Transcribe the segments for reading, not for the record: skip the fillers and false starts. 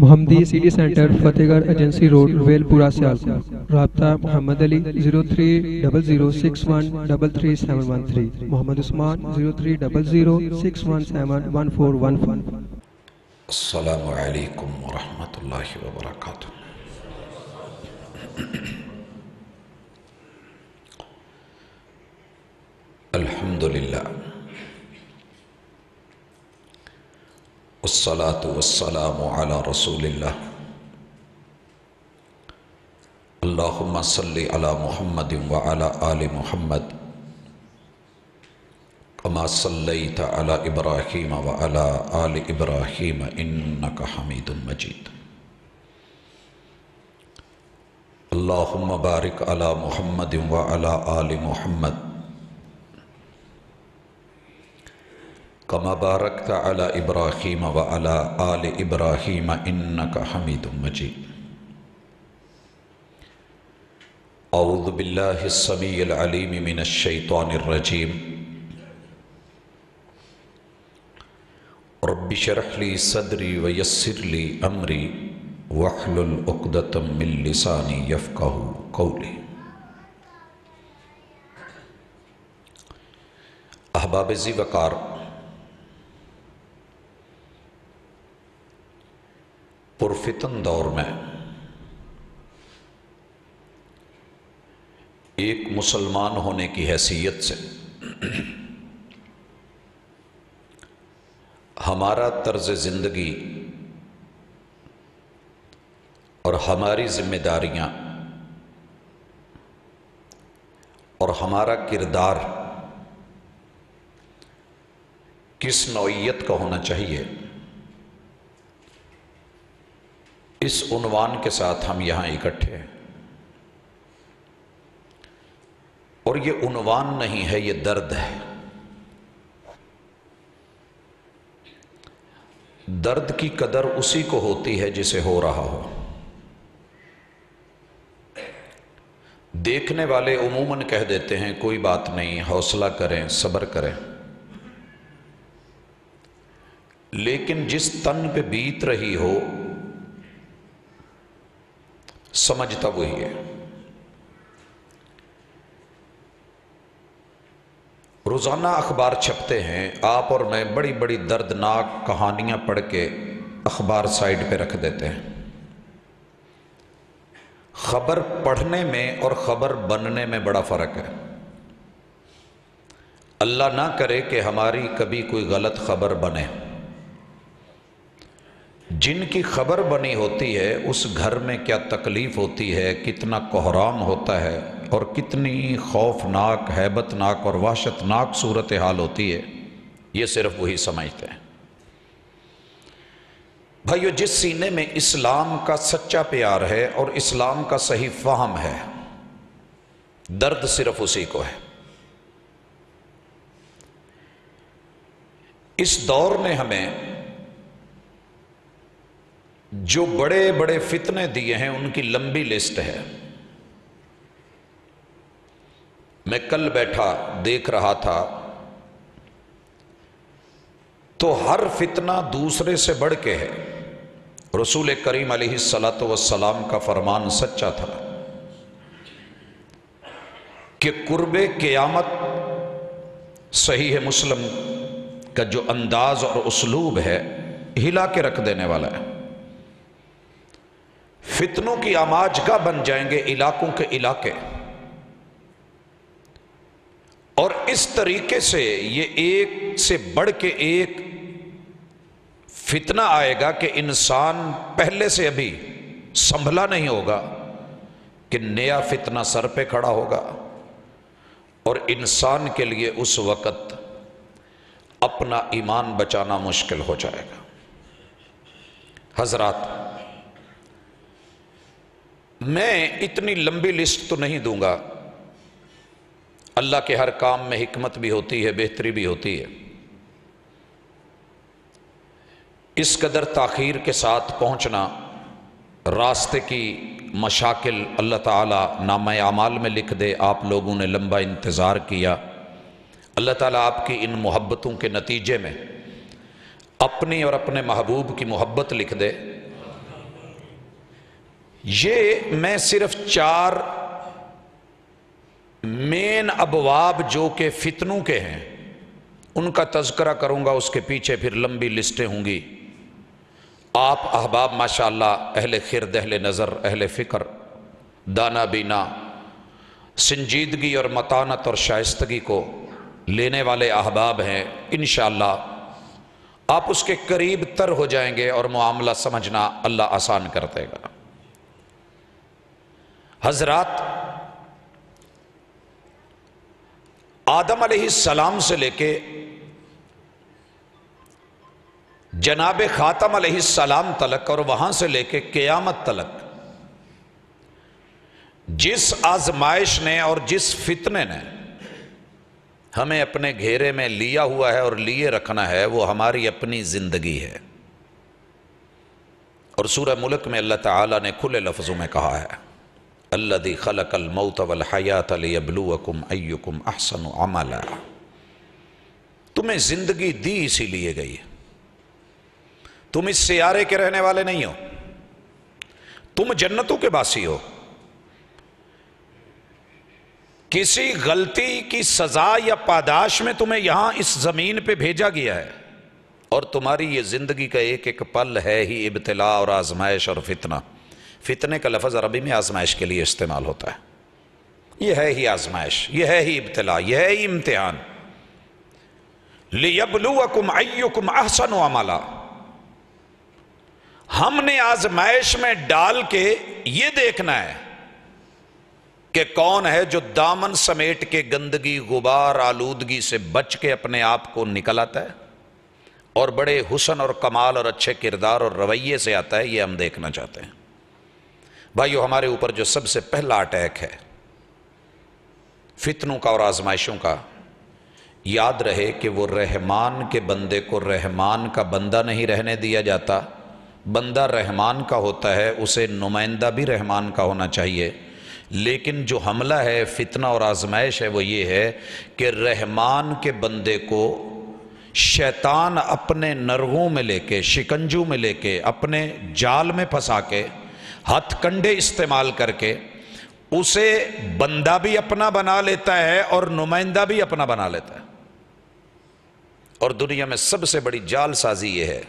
محمدی city centre فتح گڑھ agency road well پورہ سیالکوٹ۔ رابطہ محمد علی 030061337113، محمد عثمان 030061711415۔ السلام علیکم ورحمۃ اللہ وبرکاتہ۔ الحمدللہ والصلاة والسلام علی رسول اللہ۔ اللہم صلی علی محمد وعلی آل محمد کما صلیت علی ابراہیم وعلی آل ابراہیم انک حمید مجید۔ اللہم بارک علی محمد وعلی آل محمد کما بارکت علی ابراہیم وعلی آل ابراہیم انک حمید مجید۔ اعوذ باللہ السمیع العلیم من الشیطان الرجیم۔ رب اشرح لی صدری ویسر لی امری واحلل عقدۃ من لسانی یفقہوا قولی۔ احباب ذی وقار، پرفتن دور میں ایک مسلمان ہونے کی حیثیت سے ہمارا طرز زندگی اور ہماری ذمہ داریاں اور ہمارا کردار کس نوعیت کا ہونا چاہیے، اس عنوان کے ساتھ ہم یہاں اکٹھے ہیں۔ اور یہ عنوان نہیں ہے، یہ درد ہے۔ درد کی قدر اسی کو ہوتی ہے جسے ہو رہا ہو۔ دیکھنے والے عموماً کہہ دیتے ہیں کوئی بات نہیں، حوصلہ کریں، صبر کریں، لیکن جس تن پہ بیت رہی ہو سمجھتا وہی ہے۔ روزانہ اخبار چھپتے ہیں، آپ اور میں بڑی بڑی دردناک کہانیاں پڑھ کے اخبار سائیڈ پہ رکھ دیتے ہیں۔ خبر پڑھنے میں اور خبر بننے میں بڑا فرق ہے۔ اللہ نہ کرے کہ ہماری کبھی کوئی غلط خبر بنے۔ جن کی خبر بنی ہوتی ہے اس گھر میں کیا تکلیف ہوتی ہے، کتنا کوہرام ہوتا ہے اور کتنی خوفناک، ہیبتناک اور وحشتناک صورتحال ہوتی ہے، یہ صرف وہی سمجھتے ہیں۔ بھائیو، جس سینے میں اسلام کا سچا پیار ہے اور اسلام کا صحیح فہم ہے، درد صرف اسی کو ہے۔ اس دور نے ہمیں جو بڑے بڑے فتنے دیے ہیں ان کی لمبی لسٹ ہے۔ میں کل بیٹھا دیکھ رہا تھا تو ہر فتنہ دوسرے سے بڑھ کے ہے۔ رسول کریم علیہ السلام کا فرمان سچا تھا کہ قرب قیامت صحیح مسلم کا جو انداز اور اسلوب ہے ہلا کے رکھ دینے والا ہے۔ فتنوں کی آماج کا بن جائیں گے علاقوں کے علاقے، اور اس طریقے سے یہ ایک سے بڑھ کے ایک فتنہ آئے گا کہ انسان پہلے سے ابھی سنبھلا نہیں ہوگا کہ نیا فتنہ سر پہ کھڑا ہوگا، اور انسان کے لیے اس وقت اپنا ایمان بچانا مشکل ہو جائے گا۔ حضرات، میں اتنی لمبی لسٹ تو نہیں دوں گا، اللہ کے ہر کام میں حکمت بھی ہوتی ہے، بہتری بھی ہوتی ہے۔ اس قدر تاخیر کے ساتھ پہنچنا، راستے کی مشاکل اللہ تعالیٰ نامہ اعمال میں لکھ دے۔ آپ لوگوں نے لمبا انتظار کیا، اللہ تعالیٰ آپ کی ان محبتوں کے نتیجے میں اپنی اور اپنے محبوب کی محبت لکھ دے، یہ میں صرف 4 مین ابواب جو کہ فتنوں کے ہیں ان کا تذکرہ کروں گا، اس کے پیچھے پھر لمبی لسٹیں ہوں گی۔ آپ احباب ماشاءاللہ اہل خرد، اہل نظر، اہل فکر، دانا بینا، سنجیدگی اور متانت اور شائستگی کو لینے والے احباب ہیں۔ انشاءاللہ آپ اس کے قریب تر ہو جائیں گے اور معاملہ سمجھنا اللہ آسان کر دے گا۔ حضرات، آدم علیہ السلام سے لے کے جناب خاتم علیہ السلام تلک اور وہاں سے لے کے قیامت تلک جس آزمائش نے اور جس فتنے نے ہمیں اپنے گھیرے میں لیا ہوا ہے اور لیے رکھنا ہے، وہ ہماری اپنی زندگی ہے۔ اور سورہ ملک میں اللہ تعالیٰ نے کھلے لفظوں میں کہا ہے، الذی خلق الموت والحیات لیبلوکم ایکم احسن عملا۔ تمہیں زندگی دی اسی لیے گئی ہے، تم اس سیارے کے رہنے والے نہیں ہو، تم جنتوں کے باسی ہو۔ کسی غلطی کی سزا یا پاداش میں تمہیں یہاں اس زمین پہ بھیجا گیا ہے، اور تمہاری یہ زندگی کا ایک ایک پل ہے ہی ابتلاء اور آزمائش اور فتنہ۔ فتنے کا لفظ عربی میں آزمائش کے لیے استعمال ہوتا ہے۔ یہ ہے ہی آزمائش، یہ ہے ہی ابتلاء، یہ ہے ہی امتحان۔ لِيَبْلُوَكُمْ أَيُّكُمْ أَحْسَنُ عَمَلًا۔ ہم نے آزمائش میں ڈال کے یہ دیکھنا ہے کہ کون ہے جو دامن سمیٹ کے گندگی، غبار، آلودگی سے بچ کے اپنے آپ کو نکل آتا ہے اور بڑے حسن اور کمال اور اچھے کردار اور رویے سے آتا ہے۔ یہ ہم دیکھنا چاہتے ہیں۔ بھائیو، ہمارے اوپر جو سب سے پہلا اٹیک ہے فتنوں کا اور آزمائشوں کا، یاد رہے کہ وہ رحمان کے بندے کو رحمان کا بندہ نہیں رہنے دیا جاتا۔ بندہ رحمان کا ہوتا ہے، اسے نمائندہ بھی رحمان کا ہونا چاہیے، لیکن جو حملہ ہے، فتنہ اور آزمائش ہے، وہ یہ ہے کہ رحمان کے بندے کو شیطان اپنے نرغوں میں لے کے، شکنجوں میں لے کے، اپنے جال میں پھنسا کے، ہتھ کنڈے استعمال کر کے اسے بندہ بھی اپنا بنا لیتا ہے اور نمائندہ بھی اپنا بنا لیتا ہے۔ اور دنیا میں سب سے بڑی جال سازی یہ ہے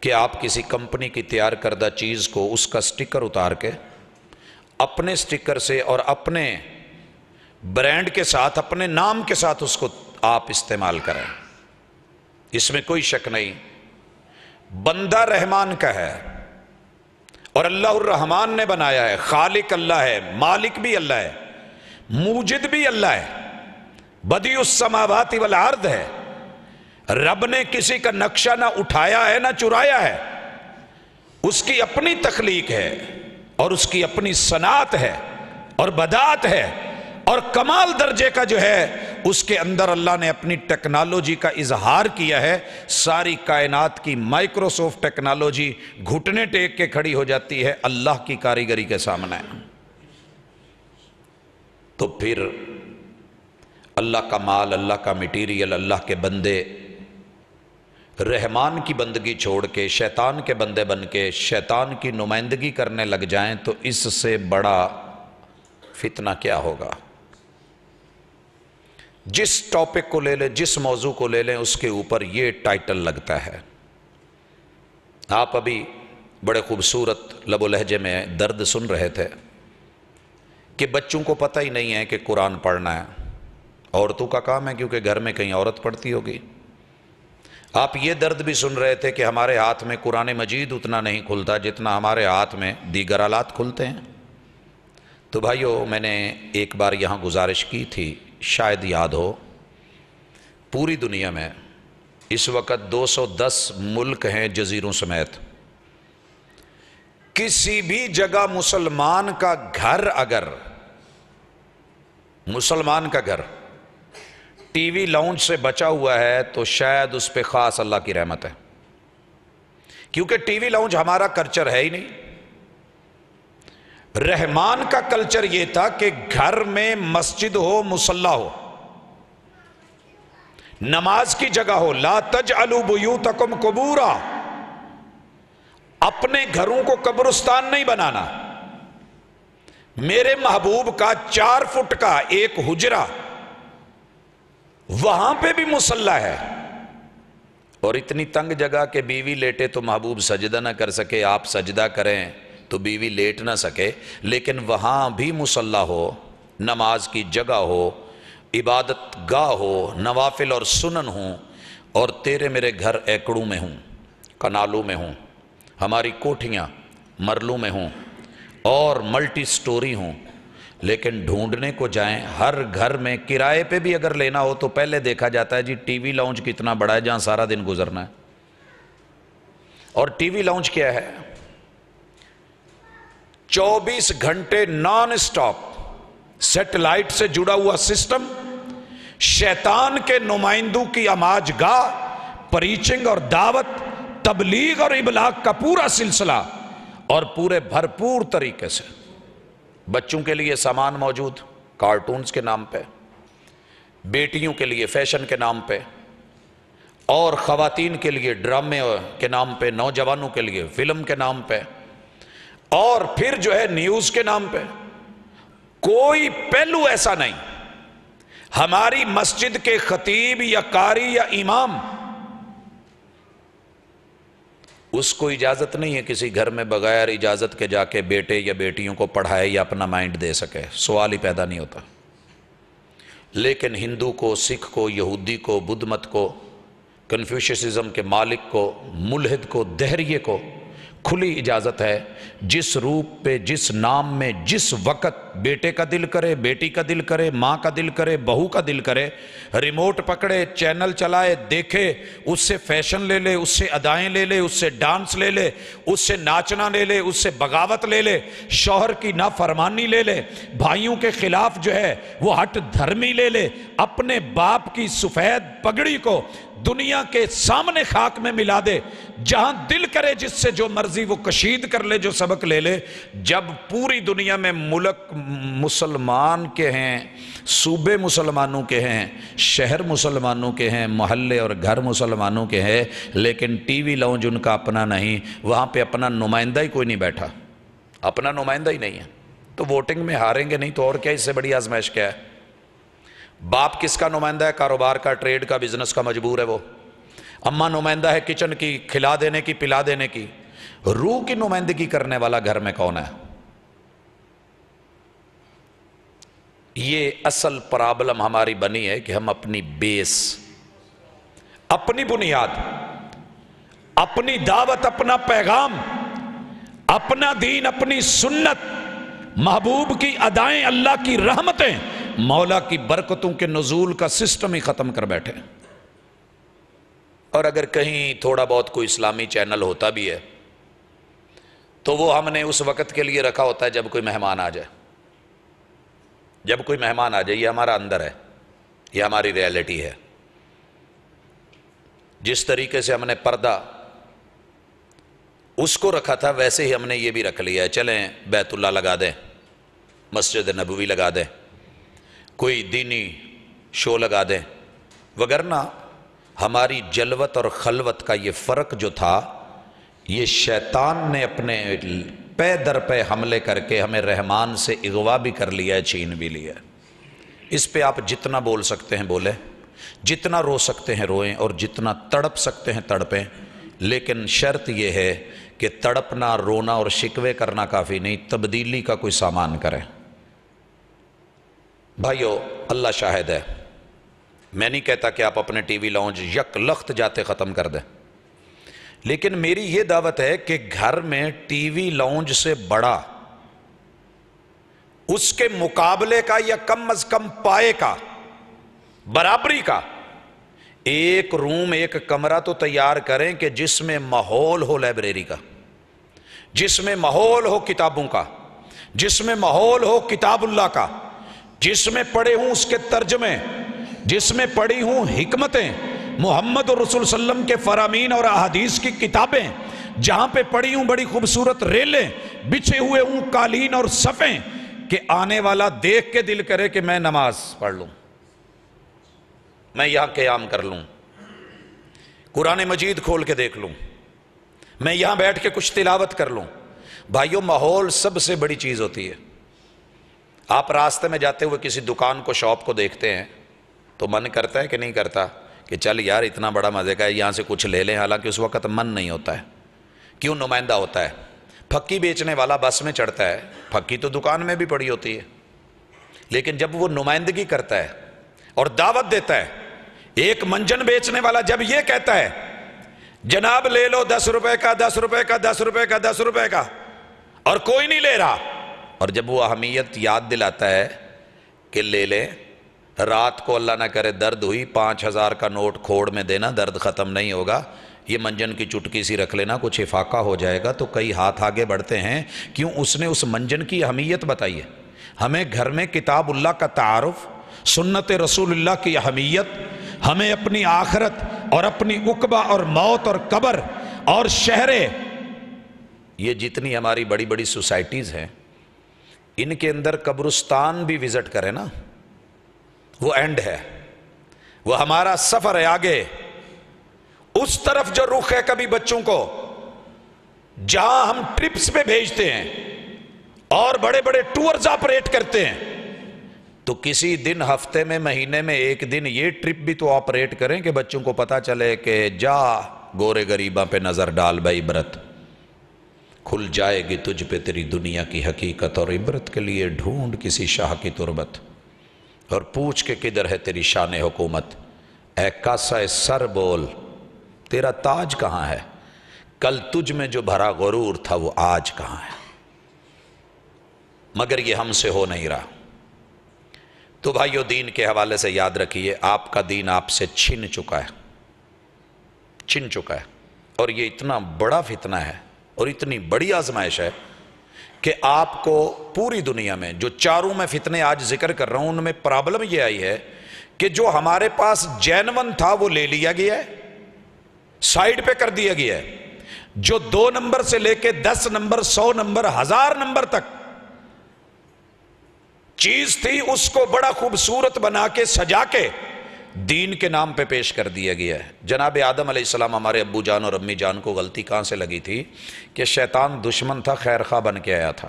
کہ آپ کسی کمپنی کی تیار کردہ چیز کو اس کا سٹیکر اتار کے اپنے سٹیکر سے اور اپنے برانڈ کے ساتھ، اپنے نام کے ساتھ اس کو آپ استعمال کریں۔ اس میں کوئی شک نہیں، بندہ رحمان کا ہے اور اللہ الرحمن نے بنایا ہے۔ خالق اللہ ہے، مالک بھی اللہ ہے، موجد بھی اللہ ہے، بدیع السماوات والارض ہے۔ رب نے کسی کا نقشہ نہ اٹھایا ہے نہ چرایا ہے، اس کی اپنی تخلیق ہے اور اس کی اپنی صنعت ہے اور بداعت ہے، اور کمال درجے کا جو ہے اس کے اندر اللہ نے اپنی ٹیکنالوجی کا اظہار کیا ہے۔ ساری کائنات کی مائکروسافٹ ٹیکنالوجی گھٹنے ٹیک کے کھڑی ہو جاتی ہے اللہ کی کاریگری کے سامنے۔ تو پھر اللہ کا مال، اللہ کا میٹیریل، اللہ کے بندے رحمان کی بندگی چھوڑ کے شیطان کے بندے بن کے شیطان کی نمائندگی کرنے لگ جائیں تو اس سے بڑا فتنہ کیا ہوگا؟ جس ٹاپک کو لے لیں، جس موضوع کو لے لیں، اس کے اوپر یہ ٹائٹل لگتا ہے۔ آپ ابھی بڑے خوبصورت لب و لہجے میں درد سن رہے تھے کہ بچوں کو پتہ ہی نہیں ہے کہ قرآن پڑھنا ہے، عورتوں کا کام ہے کیونکہ گھر میں کہیں عورت پڑھتی ہوگی۔ آپ یہ درد بھی سن رہے تھے کہ ہمارے ہاتھ میں قرآن مجید اتنا نہیں کھلتا جتنا ہمارے ہاتھ میں دیگر آلات کھلتے ہیں۔ تو بھائیو، میں نے ایک بار یہاں گزارش کی تھی، شاید یاد ہو، پوری دنیا میں اس وقت 210 ملک ہیں جزیروں سمیت۔ کسی بھی جگہ مسلمان کا گھر، اگر مسلمان کا گھر ٹی وی لاؤنج سے بچا ہوا ہے تو شاید اس پہ خاص اللہ کی رحمت ہے، کیونکہ ٹی وی لاؤنج ہمارا کلچر ہے ہی نہیں۔ رحمان کا کلچر یہ تھا کہ گھر میں مسجد ہو، مصلی ہو، نماز کی جگہ ہو۔ لا تجعلوا بیوتکم قبورا، اپنے گھروں کو قبرستان نہیں بنانا۔ میرے محبوب کا 4 فٹ کا ایک حجرہ، وہاں پہ بھی مصلی ہے، اور اتنی تنگ جگہ کہ بیوی لیٹے تو محبوب سجدہ نہ کر سکے، آپ سجدہ کریں تو بیوی لیٹ نہ سکے، لیکن وہاں بھی مصلی ہو، نماز کی جگہ ہو، عبادت گاہ ہو، نوافل اور سنن ہوں، اور تیرے میرے گھر ایکڑوں میں ہوں، کنالوں میں ہوں، ہماری کوٹھیاں مرلوں میں ہوں اور ملٹی سٹوری ہوں، لیکن ڈھونڈنے کو جائیں ہر گھر میں کرائے پہ بھی اگر لینا ہو تو پہلے دیکھا جاتا ہے جی ٹی وی لاؤنج کتنا بڑا ہے جہاں سارا دن گزرنا ہے۔ اور ٹی وی لاؤنج کیا ہے؟ 24 گھنٹے نان سٹاپ سیٹلائٹ سے جڑا ہوا سسٹم، شیطان کے نمائندوں کی آماج گاہ، پریچنگ اور دعوت، تبلیغ اور ابلاغ کا پورا سلسلہ، اور پورے بھرپور طریقے سے بچوں کے لیے سامان موجود، کارٹونز کے نام پہ، بیٹیوں کے لیے فیشن کے نام پہ، اور خواتین کے لیے ڈرامے کے نام پہ، نوجوانوں کے لیے فلم کے نام پہ، اور پھر جو ہے نیوز کے نام پہ۔ کوئی پہلو ایسا نہیں ہماری مسجد کے خطیب یا قاری یا امام، اس کو اجازت نہیں ہے کسی گھر میں بغیر اجازت کے جا کے بیٹے یا بیٹیوں کو پڑھائے یا اپنا مائنڈ دے سکے، سوال ہی پیدا نہیں ہوتا۔ لیکن ہندو کو، سکھ کو، یہودی کو، بدھ مت کو، کنفیوشسزم کے مالک کو، ملحد کو، دہریے کو کھلی اجازت ہے، جس روپ پہ، جس نام میں، جس وقت بیٹے کا دل کرے، بیٹی کا دل کرے، ماں کا دل کرے، بہو کا دل کرے، ریموٹ پکڑے، چینل چلائے، دیکھے، اس سے فیشن لے لے، اس سے ادائیں لے لے، اس سے ڈانس لے لے، اس سے ناچنا لے لے، اس سے بغاوت لے لے، شوہر کی نافرمانی لے لے، بھائیوں کے خلاف جو ہے وہ ہٹ دھرمی لے لے، اپنے باپ کی سفید پگڑی کو دنیا کے سامنے خاک میں ملا دے، جہاں دل کرے جس سے جو مرضی وہ کشید کر لے، جو سبق لے لے۔ جب پوری دنیا میں ملک مسلمان کے ہیں، صوبے مسلمانوں کے ہیں، شہر مسلمانوں کے ہیں، محلے اور گھر مسلمانوں کے ہیں، لیکن ٹی وی لاؤنج ان کا اپنا نہیں، وہاں پہ اپنا نمائندہ ہی کوئی نہیں بیٹھا، اپنا نمائندہ ہی نہیں ہے، تو ووٹنگ میں ہاریں گے نہیں تو اور کیا، اس سے بڑی آزمائش کیا ہے؟ باپ کس کا نمائندہ ہے؟ کاروبار کا، ٹریڈ کا، بزنس کا مجبور ہے وہ۔ اماں نمائندہ ہے کچن کی، کھلا دینے کی، پلا دینے کی۔ روح کی نمائندگی کرنے والا گھر میں کون ہے؟ یہ اصل پرابلم ہماری بنی ہے کہ ہم اپنی بیس، اپنی بنیاد، اپنی دعوت، اپنا پیغام، اپنا دین، اپنی سنت، محبوب کی ادائیں، اللہ کی رحمتیں، مولا کی برکتوں کے نزول کا سسٹم ہی ختم کر بیٹھے۔ اور اگر کہیں تھوڑا بہت کوئی اسلامی چینل ہوتا بھی ہے تو وہ ہم نے اس وقت کے لیے رکھا ہوتا ہے جب کوئی مہمان آ جائے، جب کوئی مہمان آ جائے، یہ ہمارا اندر ہے، یہ ہماری ریالٹی ہے۔ جس طریقے سے ہم نے پردہ اس کو رکھا تھا ویسے ہی ہم نے یہ بھی رکھ لیا ہے، چلیں بیت اللہ لگا دیں، مسجد نبوی لگا دیں، کوئی دینی شو لگا دیں، وگرنہ ہماری جلوت اور خلوت کا یہ فرق جو تھا، یہ شیطان نے اپنے پے در پہ حملے کر کے ہمیں رحمان سے اغوا بھی کر لیا ہے، چھین بھی لیا ہے۔ اس پہ آپ جتنا بول سکتے ہیں بولیں، جتنا رو سکتے ہیں روئیں، اور جتنا تڑپ سکتے ہیں تڑپیں، لیکن شرط یہ ہے کہ تڑپنا، رونا اور شکوے کرنا کافی نہیں، تبدیلی کا کوئی سامان کریں۔ بھائیو، اللہ شاہد ہے، میں نہیں کہتا کہ آپ اپنے ٹی وی لاؤنج یک لخت جاتے ختم کر دیں، لیکن میری یہ دعوت ہے کہ گھر میں ٹی وی لاؤنج سے بڑا، اس کے مقابلے کا یا کم از کم پائے کا، برابری کا ایک روم، ایک کمرہ تو تیار کریں کہ جس میں ماحول ہو لائبریری کا، جس میں ماحول ہو کتابوں کا، جس میں ماحول ہو کتاب اللہ کا، جس میں پڑھے ہوں اس کے ترجمے، جس میں پڑھی ہوں حکمتیں، محمد رسول صلی اللہ علیہ وسلم کے فرامین اور احادیث کی کتابیں، جہاں پہ پڑھی ہوں بڑی خوبصورت ریلیں، بچھے ہوئے ہوں قالین اور صفیں، کہ آنے والا دیکھ کے دل کرے کہ میں نماز پڑھ لوں، میں یہاں قیام کر لوں، قرآن مجید کھول کے دیکھ لوں، میں یہاں بیٹھ کے کچھ تلاوت کر لوں۔ بھائیو، ماحول سب سے بڑی چیز ہوتی ہے۔ آپ راستے میں جاتے ہوئے کسی دکان کو، شاپ کو دیکھتے ہیں تو من کرتا ہے کہ نہیں کرتا کہ چل یار اتنا بڑا مزے کا ہے، یہاں سے کچھ لے لیں، حالانکہ اس وقت من نہیں ہوتا ہے. کیوں؟ نمائندہ ہوتا ہے. پھکی بیچنے والا بس میں چڑھتا ہے، پھکی تو دکان میں بھی پڑی ہوتی ہے، لیکن جب وہ نمائندگی کرتا ہے اور دعوت دیتا ہے، ایک منجن بیچنے والا جب یہ کہتا ہے جناب لے لو 10 روپے کا 10 روپے کا 10 روپے کا 10 روپے کا، اور کوئی نہیں لے رہا، اور جب وہ اہمیت یاد دلاتا ہے کہ لے لیں، رات کو اللہ نہ کرے درد ہوئی، 5000 کا نوٹ کھوڑ میں دینا، درد ختم نہیں ہوگا، یہ منجن کی چٹکی سی رکھ لینا، کچھ افاقہ ہو جائے گا، تو کئی ہاتھ آگے بڑھتے ہیں. کیوں؟ اس نے اس منجن کی اہمیت بتائی ہے. ہمیں گھر میں کتاب اللہ کا تعارف، سنت رسول اللہ کی اہمیت، ہمیں اپنی آخرت اور اپنی عقبہ اور موت اور قبر اور شہریں، یہ جتنی ہماری بڑی بڑی سوسائٹیز ہیں، ان کے اندر قبرستان بھی وزٹ کریں نا، وہ اینڈ ہے، وہ ہمارا سفر ہے آگے. اس طرف جو رخ ہے کبھی بچوں کو، جہاں ہم ٹرپس پہ بھیجتے ہیں اور بڑے بڑے ٹورز آپریٹ کرتے ہیں، تو کسی دن ہفتے میں، مہینے میں ایک دن یہ ٹرپ بھی تو آپریٹ کریں کہ بچوں کو پتا چلے کہ جا گورے غریباں پہ نظر ڈال بھائی، عبرت کھل جائے گی تجھ پہ تیری دنیا کی حقیقت، اور عبرت کے لیے ڈھونڈ کسی شاہ کی تربت، اور پوچھ کے کدھر ہے تیری شان حکومت. اے کاسہ سر بول تیرا تاج کہاں ہے، کل تجھ میں جو بھرا غرور تھا وہ آج کہاں ہے. مگر یہ ہم سے ہو نہیں رہا. تو بھائیو، دین کے حوالے سے یاد رکھیے، آپ کا دین آپ سے چھن چکا ہے، چھن چکا ہے. اور یہ اتنا بڑا فتنہ ہے اور اتنی بڑی آزمائش ہے کہ آپ کو پوری دنیا میں جو چاروں میں فتنے آج ذکر کر رہا ہوں، ان میں پرابلم یہ آئی ہے کہ جو ہمارے پاس جینون تھا وہ لے لیا گیا ہے، سائیڈ پہ کر دیا گیا ہے. جو 2 نمبر سے لے کے 10 نمبر 100 نمبر 1000 نمبر تک چیز تھی، اس کو بڑا خوبصورت بنا کے سجا کے دین کے نام پہ پیش کر دیا گیا ہے. جناب آدم علیہ السلام، ہمارے ابو جان اور امی جان کو غلطی کہاں سے لگی تھی کہ شیطان دشمن تھا، خیر خواہ بن کے آیا تھا،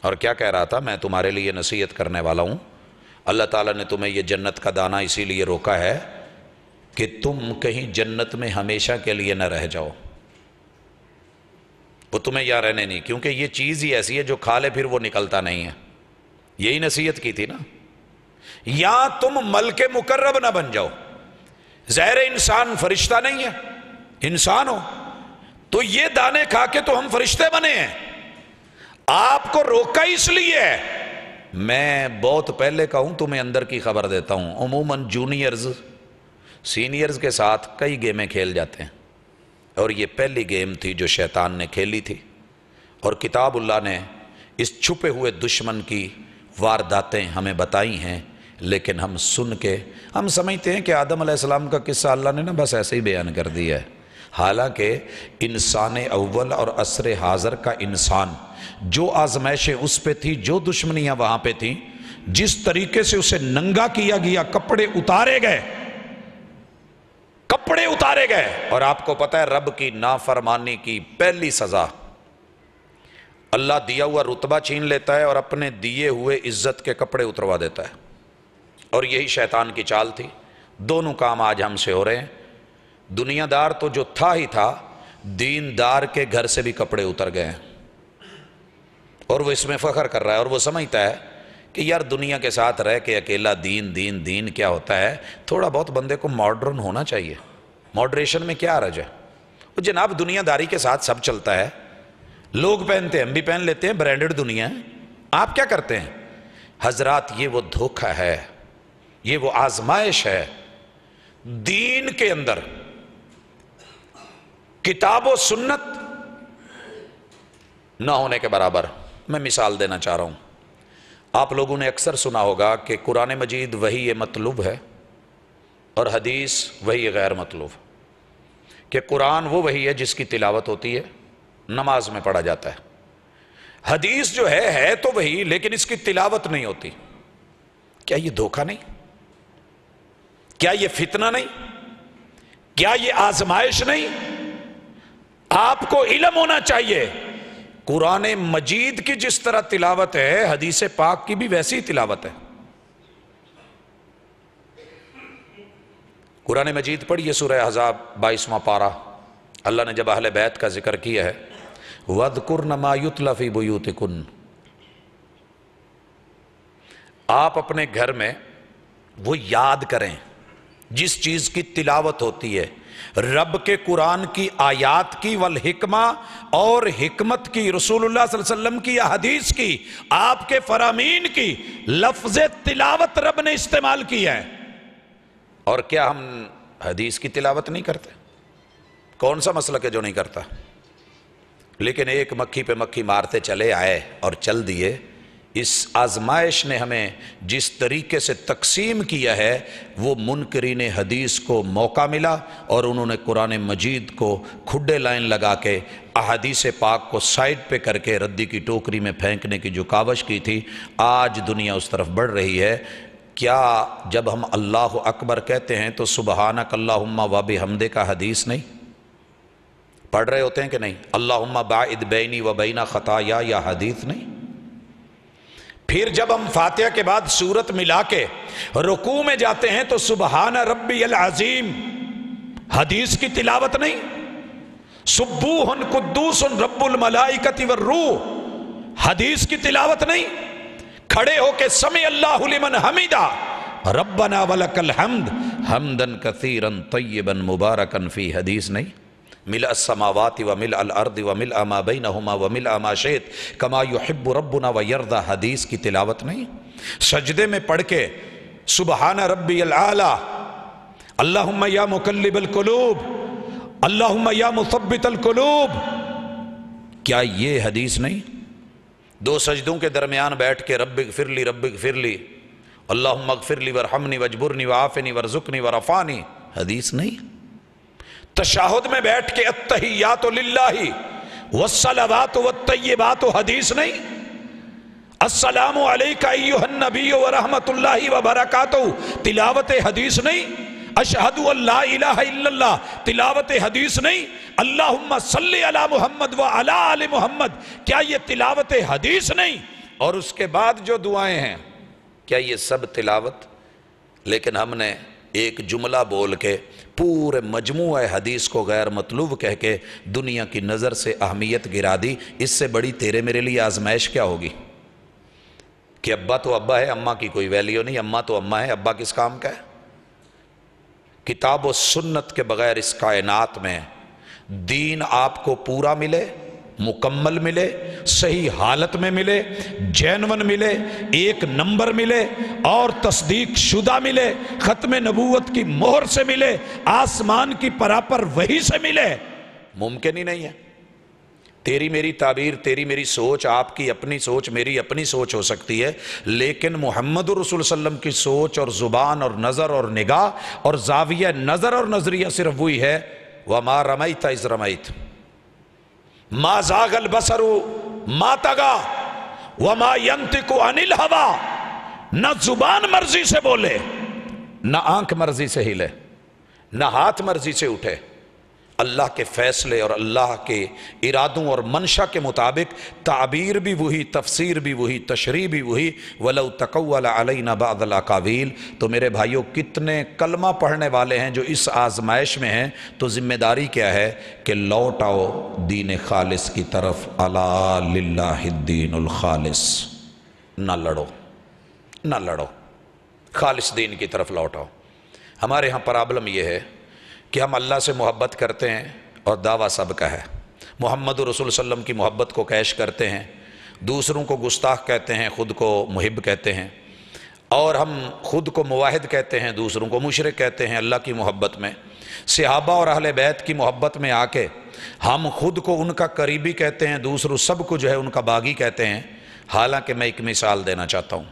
اور کیا کہہ رہا تھا؟ میں تمہارے لیے نصیحت کرنے والا ہوں، اللہ تعالیٰ نے تمہیں یہ جنت کا دانہ اسی لیے روکا ہے کہ تم کہیں جنت میں ہمیشہ کے لیے نہ رہ جاؤ، وہ تمہیں یہاں رہنے نہیں، کیونکہ یہ چیز ہی ایسی ہے جو کھا لے پھر وہ نکلتا نہیں ہے. یہی نصیحت کی تھی نا. یا تم ملک مقرب نہ بن جاؤ. ظاہر انسان فرشتہ نہیں ہے، انسان ہو تو یہ دانے کھا کے تو ہم فرشتے بنے ہیں. آپ کو روکا اس لیے ہے. میں بہت پہلے کا ہوں، تمہیں اندر کی خبر دیتا ہوں. عموماً جونیئرز سینئرز کے ساتھ کئی گیمیں کھیل جاتے ہیں، اور یہ پہلی گیم تھی جو شیطان نے کھیلی تھی، اور کتاب اللہ نے اس چھپے ہوئے دشمن کی وارداتیں ہمیں بتائی ہیں، لیکن ہم سن کے ہم سمجھتے ہیں کہ آدم علیہ السلام کا قصہ اللہ نے بس ایسے ہی بیان کر دیا ہے. حالانکہ انسان اول اور عصر حاضر کا انسان، جو آزمائشیں اس پہ تھی، جو دشمنیاں وہاں پہ تھیں، جس طریقے سے اسے ننگا کیا گیا، کپڑے اتارے گئے، کپڑے اتارے گئے. اور آپ کو پتہ ہے رب کی نافرمانی کی پہلی سزا، اللہ دیا ہوا رتبہ چھین لیتا ہے اور اپنے دیے ہوئے عزت کے کپڑے اتروا دیتا ہے. اور یہی شیطان کی چال تھی. دونوں کام آج ہم سے ہو رہے ہیں. دنیا دار تو جو تھا ہی تھا، دیندار کے گھر سے بھی کپڑے اتر گئے ہیں، اور وہ اس میں فخر کر رہا ہے، اور وہ سمجھتا ہے کہ یار دنیا کے ساتھ رہ کے اکیلا دین دین دین کیا ہوتا ہے، تھوڑا بہت بندے کو ماڈرن ہونا چاہیے. ماڈریشن میں کیا حرج ہے؟ وہ جناب دنیا داری کے ساتھ سب چلتا ہے، لوگ پہنتے ہیں، ہم بھی پہن لیتے ہیں، برانڈڈ دنیا ہے، آپ کیا کرتے ہیں؟ حضرات یہ وہ دھوکہ ہے، یہ وہ آزمائش ہے. دین کے اندر کتاب و سنت نہ ہونے کے برابر. میں مثال دینا چاہ رہا ہوں. آپ لوگوں نے اکثر سنا ہوگا کہ قرآن مجید وحی مطلوب ہے اور حدیث وحی غیر مطلوب. کہ قرآن وہ وحی ہے جس کی تلاوت ہوتی ہے، نماز میں پڑھا جاتا ہے. حدیث جو ہے تو وحی، لیکن اس کی تلاوت نہیں ہوتی. کیا یہ دھوکہ نہیں؟ کیا یہ فتنہ نہیں؟ کیا یہ آزمائش نہیں؟ آپ کو علم ہونا چاہیے. قرآن مجید کی جس طرح تلاوت ہے حدیث پاک کی بھی ویسی تلاوت ہے۔ قرآن مجید پڑھیے سورہ احزاب 22واں پارہ، اللہ نے جب اہل بیت کا ذکر کیا ہے وَاذْكُرْنَ مَا يُتْلَى فِي بُيُوتِكُنَّ، آپ اپنے گھر میں وہ یاد کریں جس چیز کی تلاوت ہوتی ہے، رب کے قرآن کی آیات کی والحکمہ، اور حکمت کی، رسول اللہ صلی اللہ علیہ وسلم کی یا حدیث کی، آپ کے فرامین کی لفظ تلاوت رب نے استعمال کیا ہے۔ اور کیا ہم حدیث کی تلاوت نہیں کرتے؟ کون سا مسلک ہے جو نہیں کرتا؟ لیکن ایک مکھی پہ مکھی مارتے چلے آئے اور چل دیے۔ اس آزمائش نے ہمیں جس طریقے سے تقسیم کیا ہے وہ منکرین حدیث کو موقع ملا، اور انہوں نے قرآن مجید کو کھڈے لائن لگا کے احادیث پاک کو سائڈ پہ کر کے ردی کی ٹوکری میں پھینکنے کی جو کاوش کی تھی، آج دنیا اس طرف بڑھ رہی ہے۔ کیا جب ہم اللہ اکبر کہتے ہیں تو سبحانک اللہم و بحمدک کا حدیث نہیں پڑھ رہے ہوتے ہیں کہ نہیں؟ اللہم باعد بینی و بین خطایا یا حدیث نہیں؟ پھر جب ہم فاتحہ کے بعد سورت ملا کے رکوع میں جاتے ہیں تو سبحان ربی العظیم حدیث کی تلاوت نہیں؟ سبوح قدوس رب الملائکۃ والروح حدیث کی تلاوت نہیں؟ کھڑے ہو کے سمع اللہ لمن حمیدہ ربنا ولک الحمد حمدا کثیرا طیبا مبارکا فی حدیث نہیں؟ ملء السماوات وملء الارض وملء ما بینہما وملء ما شئت کما یحب ربنا ویرضی حدیث کی تلاوت نہیں؟ سجدے میں پڑھ کے سبحان ربی العالی اللہم یا مقلب القلوب اللہم یا مثبت القلوب، کیا یہ حدیث نہیں؟ دو سجدوں کے درمیان بیٹھ کے رب اغفر لی اللہم اغفر لی ورحمنی واجبرنی وعافنی ورزقنی ورفانی حدیث نہیں؟ تشاہد میں بیٹھ کے التحیات للہ والصلوات والطیبات حدیث نہیں؟ السلام علیکہ ایہا النبی ورحمت اللہ وبرکاتہ تلاوت حدیث نہیں؟ اشہدو ان لا الہ الا اللہ تلاوت حدیث نہیں؟ اللہم صلی علی محمد وعلی آل محمد کیا یہ تلاوت حدیث نہیں؟ اور اس کے بعد جو دعائیں ہیں کیا یہ سب تلاوت؟ لیکن ہم نے ایک جملہ بول کے پورے مجموعہ حدیث کو غیر مطلوب کہہ کے دنیا کی نظر سے اہمیت گرا دی۔ اس سے بڑی تیرے میرے لیے آزمائش کیا ہوگی کہ ابا تو ابا ہے، اماں کی کوئی ویلیو نہیں، اماں تو اماں ہے، ابا کس کام کا ہے؟ کتاب و سنت کے بغیر اس کائنات میں دین آپ کو پورا ملے، مکمل ملے، صحیح حالت میں ملے، جینون ملے، ایک نمبر ملے، اور تصدیق شدہ ملے، ختم نبوت کی مہر سے ملے، آسمان کی پراپر وحی سے ملے، ممکن ہی نہیں ہے۔ تیری میری تعبیر، تیری میری سوچ، آپ کی اپنی سوچ، میری اپنی سوچ ہو سکتی ہے، لیکن محمد رسول صلی اللہ علیہ وسلم کی سوچ اور زبان اور نظر اور نگاہ اور زاویہ نظر اور نظریہ صرف وہی ہے وَمَا رَمَيْتَ إِذْ رَمَيْتَ مَا زَاغَ الْبَصَرُ مَا طَغَى وَمَا يَنْطِقُ عَنِ الْهَوَىٰ، نہ زبان مرضی سے بولے، نہ آنکھ مرضی سے ہلے، نہ ہاتھ مرضی سے اٹھے، اللہ کے فیصلے اور اللہ کے ارادوں اور منشا کے مطابق تعبیر بھی وہی، تفسیر بھی وہی، تشریح بھی وہی۔ وَلَوْ تَقَوَّلَ عَلَيْنَا بَعْضَ الْأَقَاوِيلِ، تو میرے بھائیوں کتنے کلمہ پڑھنے والے ہیں جو اس آزمائش میں ہیں، تو ذمہ داری کیا ہے کہ لوٹ آؤ دین خالص کی طرف، الا للہ الدین الخالص، نہ لڑو، خالص دین کی طرف لوٹ آؤ۔ ہمارے ہاں پرابلم یہ ہے کہ ہم اللہ سے محبت کرتے ہیں اور دعویٰ سب کا ہے، محمد رسول صلی اللہ علیہ وسلم کی محبت کو کیش کرتے ہیں، دوسروں کو گستاخ کہتے ہیں، خود کو محب کہتے ہیں، اور ہم خود کو مواحد کہتے ہیں، دوسروں کو مشرک کہتے ہیں اللہ کی محبت میں۔ صحابہ اور اہل بیت کی محبت میں آ کے ہم خود کو ان کا قریبی کہتے ہیں، دوسروں سب کو جو ہے ان کا باغی کہتے ہیں۔ حالانکہ میں ایک مثال دینا چاہتا ہوں،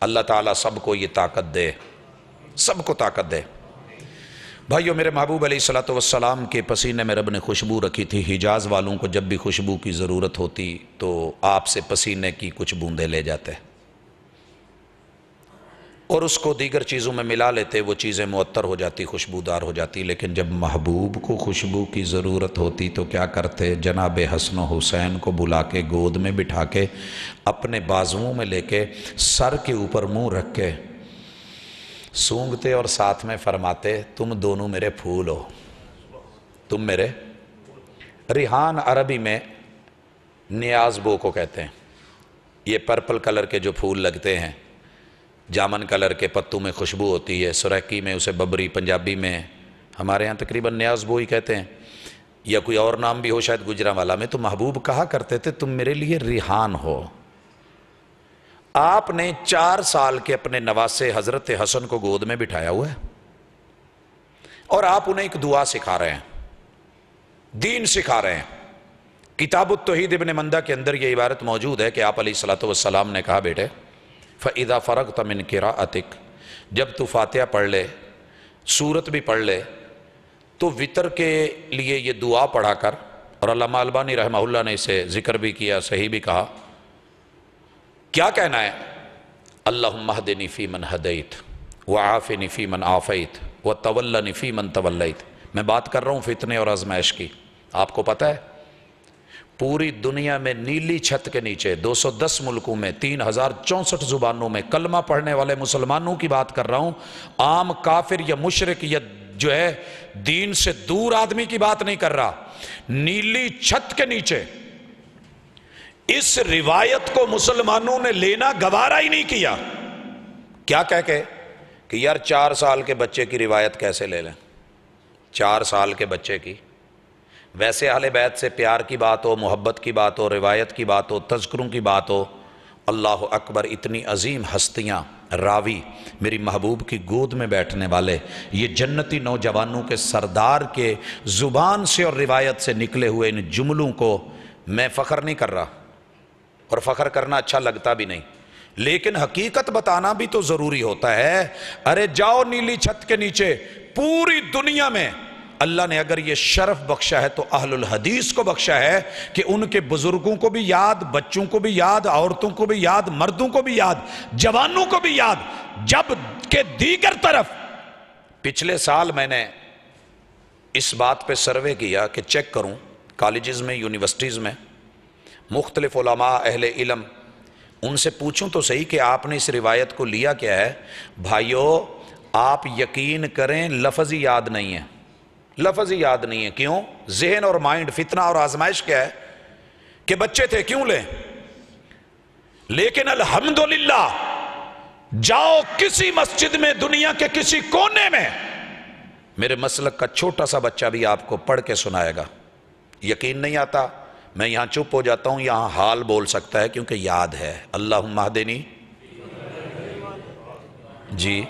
اللہ تعالیٰ سب کو یہ طاقت دے، سب کو طاقت دے۔ بھائیو، میرے محبوب علیہ السلام کے پسینے میں رب نے خوشبو رکھی تھی، حجاز والوں کو جب بھی خوشبو کی ضرورت ہوتی تو آپ سے پسینے کی کچھ بوندیں لے جاتے۔ اور اس کو دیگر چیزوں میں ملا لیتے، وہ چیزیں معطر ہو جاتی، خوشبودار ہو جاتی، لیکن جب محبوب کو خوشبو کی ضرورت ہوتی تو کیا کرتے؟ جناب حسن و حسین کو بلا کے گود میں بٹھا کے اپنے بازوؤں میں لے کے سر کے اوپر منہ رکھ کے سونگھتے اور ساتھ میں فرماتے تم دونوں میرے پھول ہو، تم میرے۔ ریحان عربی میں نیاز بو کو کہتے ہیں، یہ پرپل کلر کے جو پھول لگتے ہیں، جامن کلر کے پتوں میں خوشبو ہوتی ہے، سریکی میں اسے ببری، پنجابی میں ہمارے ہاں تقریباً نیاز بو ہی کہتے ہیں، یا کوئی اور نام بھی ہو شاید گجرانوالہ میں۔ تو محبوب کہا کرتے تھے تم میرے لیے ریحان ہو۔ آپ نے 4 سال کے اپنے نواسے حضرت حسن کو گود میں بٹھایا ہوا ہے اور آپ انہیں ایک دعا سکھا رہے ہیں، دین سکھا رہے ہیں۔ کتاب التوحید ابن مندہ کے اندر یہ عبارت موجود ہے کہ آپ علیہ الصلوۃ نے کہا بیٹے فَإِذَا فَرَغْتَ مِنْ قِرَاءَتِكَ، جب تو فاتحہ پڑھ لے، سورت بھی پڑھ لے، تو وطر کے لیے یہ دعا پڑھا کر، اور علامہ البانی رحمہ اللہ نے اسے ذکر بھی کیا، صحیح بھی کہا۔ کیا کہنا ہے؟ اللہم اہدنی فی من ہدیت وعافنی فی من عافیت وتولنی فی من تولیت۔ میں بات کر رہا ہوں فتنے اور آزمائش کی۔ آپ کو پتہ ہے پوری دنیا میں نیلی چھت کے نیچے 210 ملکوں میں 3064 زبانوں میں کلمہ پڑھنے والے مسلمانوں کی بات کر رہا ہوں، عام کافر یا مشرک یا جو ہے دین سے دور آدمی کی بات نہیں کر رہا۔ نیلی چھت کے نیچے اس روایت کو مسلمانوں نے لینا گوارا ہی نہیں کیا۔ کیا کہہ کے کہ یار 4 سال کے بچے کی روایت کیسے لے لیں؟ 4 سال کے بچے کی؟ ویسے اہل بیت سے پیار کی بات ہو، محبت کی بات ہو، روایت کی بات ہو، تذکروں کی بات ہو، اللہ اکبر، اتنی عظیم ہستیاں، راوی، میری محبوب کی گود میں بیٹھنے والے، یہ جنتی نوجوانوں کے سردار کے زبان سے اور روایت سے نکلے ہوئے ان جملوں کو میں فخر نہیں کر رہا، اور فخر کرنا اچھا لگتا بھی نہیں، لیکن حقیقت بتانا بھی تو ضروری ہوتا ہے۔ ارے جاؤ نیلی چھت کے نیچے، پوری دنیا میں اللہ نے اگر یہ شرف بخشا ہے تو اہل الحدیث کو بخشا ہے کہ ان کے بزرگوں کو بھی یاد، بچوں کو بھی یاد، عورتوں کو بھی یاد، مردوں کو بھی یاد، جوانوں کو بھی یاد، جب کہ دیگر طرف پچھلے سال میں نے اس بات پہ سروے کیا کہ چیک کروں کالجز میں، یونیورسٹیز میں مختلف علماء، اہل علم، ان سے پوچھوں تو صحیح کہ آپ نے اس روایت کو لیا کیا ہے۔ بھائیو آپ یقین کریں لفظ ہی یاد نہیں ہے، لفظ ہی یاد نہیں ہے۔ کیوں؟ ذہن اور مائنڈ، فتنہ اور آزمائش کیا ہے کہ بچے تھے کیوں لیں؟ لیکن الحمدللہ جاؤ کسی مسجد میں دنیا کے کسی کونے میں، میرے مسلک کا چھوٹا سا بچہ بھی آپ کو پڑھ کے سنائے گا۔ یقین نہیں آتا میں یہاں چپ ہو جاتا ہوں، یہاں حال بول سکتا ہے کیونکہ یاد ہے۔ اللہم اہدنی، جی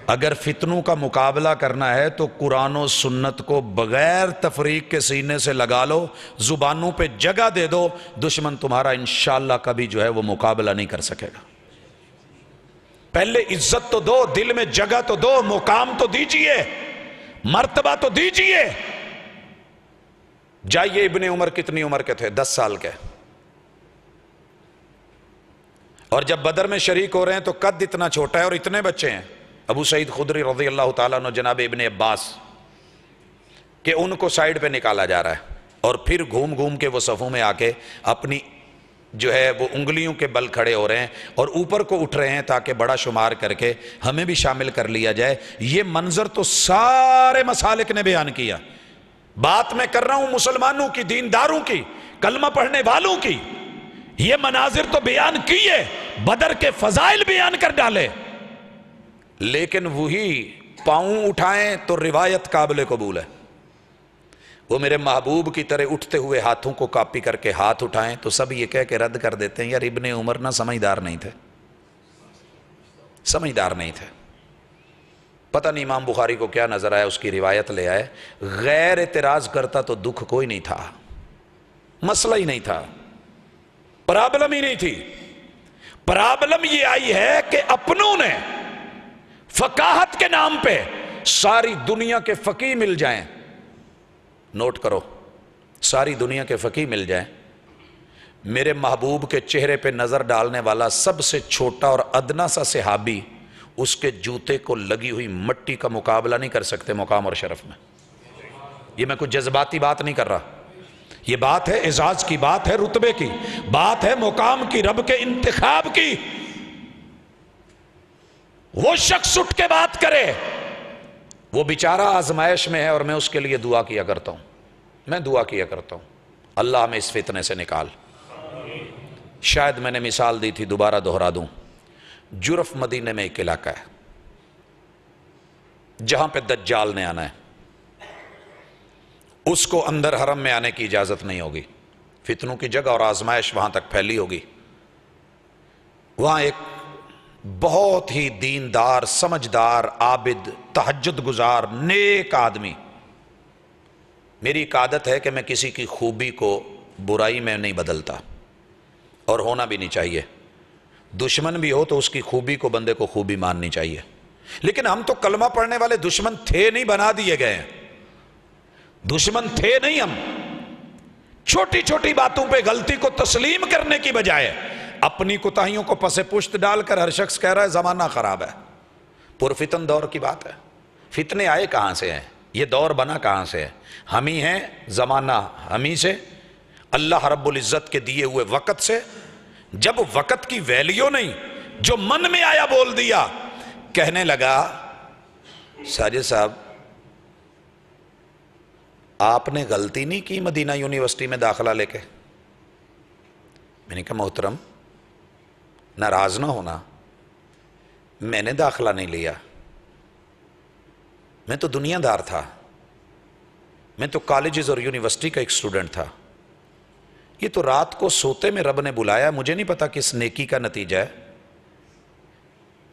اگر فتنوں کا مقابلہ کرنا ہے تو قرآن و سنت کو بغیر تفریق کے سینے سے لگا لو، زبانوں پہ جگہ دے دو، دشمن تمہارا انشاءاللہ کبھی جو ہے وہ مقابلہ نہیں کر سکے گا۔ پہلے عزت تو دو، دل میں جگہ تو دو، مقام تو دیجئے، مرتبہ تو دیجئے۔ جائیے ابن عمر کتنی عمر کے تھے؟ 10 سال کے، اور جب بدر میں شریک ہو رہے ہیں تو قد اتنا چھوٹا ہے اور اتنے بچے ہیں۔ ابو سعید خدری رضی اللہ تعالیٰ عنہ، جناب ابن عباس، کہ ان کو سائیڈ پہ نکالا جا رہا ہے اور پھر گھوم گھوم کے وہ صفوں میں آ کے اپنی جو ہے وہ انگلیوں کے بل کھڑے ہو رہے ہیں اور اوپر کو اٹھ رہے ہیں تاکہ بڑا شمار کر کے ہمیں بھی شامل کر لیا جائے۔ یہ منظر تو سارے مسالک نے بیان کیا۔ بات میں کر رہا ہوں مسلمانوں کی، دینداروں کی، کلمہ پڑھنے والوں کی۔ یہ مناظر تو بیان کیے، بدر کے فضائل بیان کر ڈالے، لیکن وہی پاؤں اٹھائیں تو روایت قابل قبول ہے۔ وہ میرے محبوب کی طرح اٹھتے ہوئے ہاتھوں کو کاپی کر کے ہاتھ اٹھائیں تو سب یہ کہہ کے رد کر دیتے ہیں یار ابن عمر نہ سمجھدار نہیں تھے، سمجھدار نہیں تھے۔ پتہ نہیں امام بخاری کو کیا نظر آیا، اس کی روایت لے آئے۔ غیر اعتراض کرتا تو دکھ کوئی نہیں تھا، مسئلہ ہی نہیں تھا، پرابلم ہی نہیں تھی۔ پرابلم یہ آئی ہے کہ اپنوں نے فقاہت کے نام پہ ساری دنیا کے فقیہ مل جائیں، نوٹ کرو، ساری دنیا کے فقیہ مل جائیں، میرے محبوب کے چہرے پہ نظر ڈالنے والا سب سے چھوٹا اور ادنا سا صحابی اس کے جوتے کو لگی ہوئی مٹی کا مقابلہ نہیں کر سکتے مقام اور شرف میں. یہ میں کوئی جذباتی بات نہیں کر رہا، یہ بات ہے اعزاز کی، بات ہے رتبے کی، بات ہے مقام کی، رب کے انتخاب کی. وہ شخص اٹھ کے بات کرے، وہ بیچارہ آزمائش میں ہے اور میں اس کے لیے دعا کیا کرتا ہوں، میں دعا کیا کرتا ہوں اللہ ہمیں اس فتنے سے نکال. شاید میں نے مثال دی تھی، دوبارہ دہرا دوں. جرف مدینے میں ایک علاقہ ہے جہاں پہ دجال نے آنا ہے، اس کو اندر حرم میں آنے کی اجازت نہیں ہوگی. فتنوں کی جگہ اور آزمائش وہاں تک پھیلی ہوگی. وہاں ایک بہت ہی دیندار، سمجھدار، عابد، تہجد گزار، نیک آدمی. میری ایک عادت ہے کہ میں کسی کی خوبی کو برائی میں نہیں بدلتا، اور ہونا بھی نہیں چاہیے. دشمن بھی ہو تو اس کی خوبی کو بندے کو خوبی ماننی چاہیے. لیکن ہم تو کلمہ پڑھنے والے دشمن تھے نہیں، بنا دیے گئے ہیں. دشمن تھے نہیں ہم. چھوٹی چھوٹی باتوں پہ غلطی کو تسلیم کرنے کی بجائے اپنی کوتاہیوں کو پس پشت ڈال کر ہر شخص کہہ رہا ہے زمانہ خراب ہے. پرفتن دور کی بات ہے. فتنے آئے کہاں سے ہیں؟ یہ دور بنا کہاں سے ہے؟ ہم ہی ہیں، زمانہ ہم ہی سے، اللہ رب العزت کے دیے ہوئے وقت سے. جب وقت کی ویلیو نہیں، جو من میں آیا بول دیا. کہنے لگا ساجد صاحب آپ نے غلطی نہیں کی مدینہ یونیورسٹی میں داخلہ لے کے. میں نے کہا محترم ناراض نہ ہونا، میں نے داخلہ نہیں لیا، میں تو دنیا دار تھا، میں تو کالجز اور یونیورسٹی کا ایک اسٹوڈنٹ تھا. یہ تو رات کو سوتے میں رب نے بلایا، مجھے نہیں پتا کس نیکی کا نتیجہ ہے،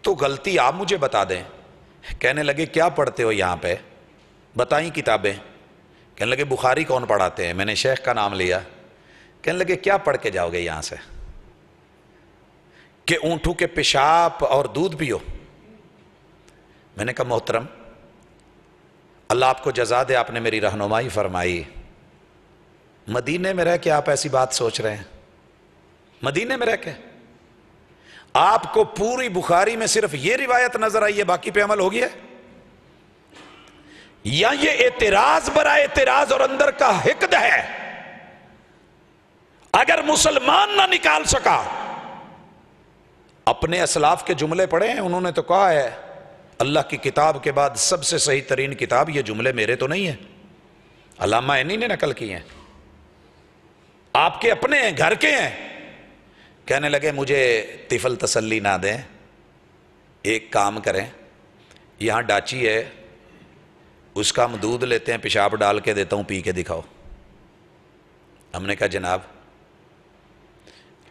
تو غلطی آپ مجھے بتا دیں. کہنے لگے کیا پڑھتے ہو یہاں پہ؟ بتائیں کتابیں. کہنے لگے بخاری کون پڑھاتے ہیں؟ میں نے شیخ کا نام لیا. کہنے لگے کیا پڑھ کے جاؤ گے یہاں سے؟ کہ اونٹوں کے پیشاب اور دودھ پیو. میں نے کہا محترم اللہ آپ کو جزا دے، آپ نے میری رہنمائی فرمائی. مدینے میں رہ کے آپ ایسی بات سوچ رہے ہیں؟ مدینے میں رہ کے آپ کو پوری بخاری میں صرف یہ روایت نظر آئی ہے، باقی پہ عمل ہو گیا؟ یا یہ اعتراض برائے اعتراض اور اندر کا حقد ہے؟ اگر مسلمان نہ نکال سکا، اپنے اسلاف کے جملے پڑھے ہیں، انہوں نے تو کہا ہے اللہ کی کتاب کے بعد سب سے صحیح ترین کتاب. یہ جملے میرے تو نہیں ہیں، علامہ عینی نے نقل کی ہیں، آپ کے اپنے ہیں، گھر کے ہیں. کہنے لگے مجھے طفل تسلی نہ دیں، ایک کام کریں، یہاں ڈاچی ہے، اس کا ہم دودھ لیتے ہیں، پیشاب ڈال کے دیتا ہوں، پی کے دکھاؤ. ہم نے کہا جناب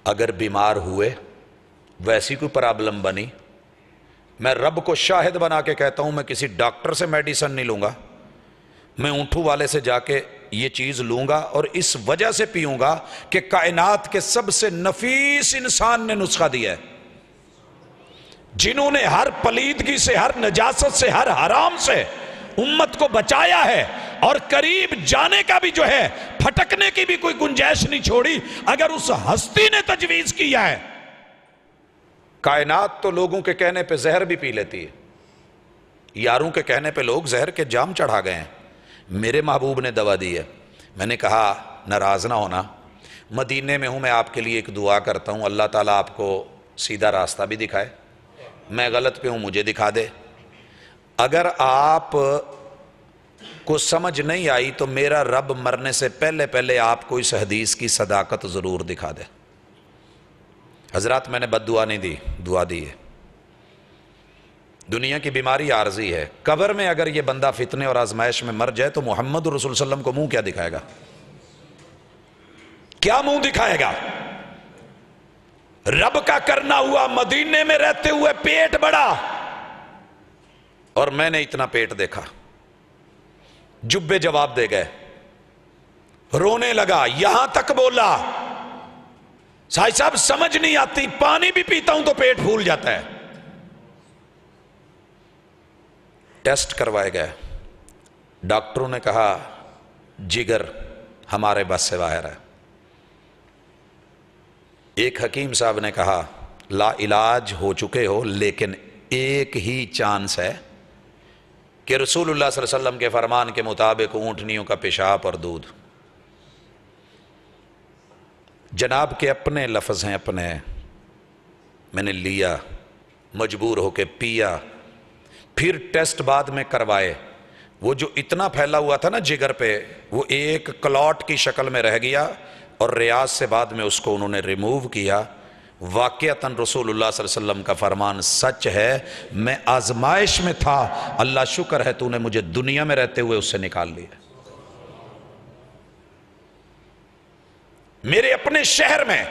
اگر بیمار ہوئے، ویسی کوئی پرابلم بنی، میں رب کو شاہد بنا کے کہتا ہوں میں کسی ڈاکٹر سے میڈیسن نہیں لوں گا، میں اونٹوں والے سے جا کے یہ چیز لوں گا اور اس وجہ سے پیوں گا کہ کائنات کے سب سے نفیس انسان نے نسخہ دیا ہے، جنہوں نے ہر پلیدگی سے، ہر نجاست سے، ہر حرام سے امت کو بچایا ہے، اور قریب جانے کا بھی جو ہے، پھٹکنے کی بھی کوئی گنجائش نہیں چھوڑی. اگر اس ہستی نے تجویز کیا ہے، کائنات تو لوگوں کے کہنے پہ زہر بھی پی لیتی ہے. یاروں کے کہنے پہ لوگ زہر کے جام چڑھا گئے ہیں، میرے محبوب نے دوا دی ہے. میں نے کہا ناراض نہ ہونا، مدینے میں ہوں، میں آپ کے لیے ایک دعا کرتا ہوں، اللہ تعالیٰ آپ کو سیدھا راستہ بھی دکھائے، میں غلط پہ ہوں مجھے دکھا دے. اگر آپ کو سمجھ نہیں آئی تو میرا رب مرنے سے پہلے پہلے آپ کو اس حدیث کی صداقت ضرور دکھا دے. حضرات میں نے بد دعا نہیں دی، دعا دی ہے. دنیا کی بیماری عارضی ہے. قبر میں اگر یہ بندہ فتنے اور آزمائش میں مر جائے تو محمد رسول صلی اللہ علیہ وسلم کو منہ کیا دکھائے گا؟ کیا منہ دکھائے گا؟ رب کا کرنا ہوا، مدینے میں رہتے ہوئے پیٹ بڑا، اور میں نے اتنا پیٹ دیکھا. جبے جواب دے گئے، رونے لگا، یہاں تک بولا سائی صاحب سمجھ نہیں آتی، پانی بھی پیتا ہوں تو پیٹ پھول جاتا ہے. ٹیسٹ کروائے گئے، ڈاکٹروں نے کہا جگر ہمارے بس سے باہر ہے. ایک حکیم صاحب نے کہا لا علاج ہو چکے ہو لیکن ایک ہی چانس ہے کہ رسول اللہ صلی اللہ علیہ وسلم کے فرمان کے مطابق اونٹنیوں کا پیشاب اور دودھ. جناب کے اپنے لفظ ہیں، اپنے، میں نے لیا، مجبور ہو کے پیا، پھر ٹیسٹ بعد میں کروائے. وہ جو اتنا پھیلا ہوا تھا نا جگر پہ، وہ ایک کلاٹ کی شکل میں رہ گیا، اور ریاض سے بعد میں اس کو انہوں نے ریموو کیا. واقعتاً رسول اللہ صلی اللہ علیہ وسلم کا فرمان سچ ہے، میں آزمائش میں تھا، اللہ شکر ہے تو نے مجھے دنیا میں رہتے ہوئے اس سے نکال لیا. میرے اپنے شہر میں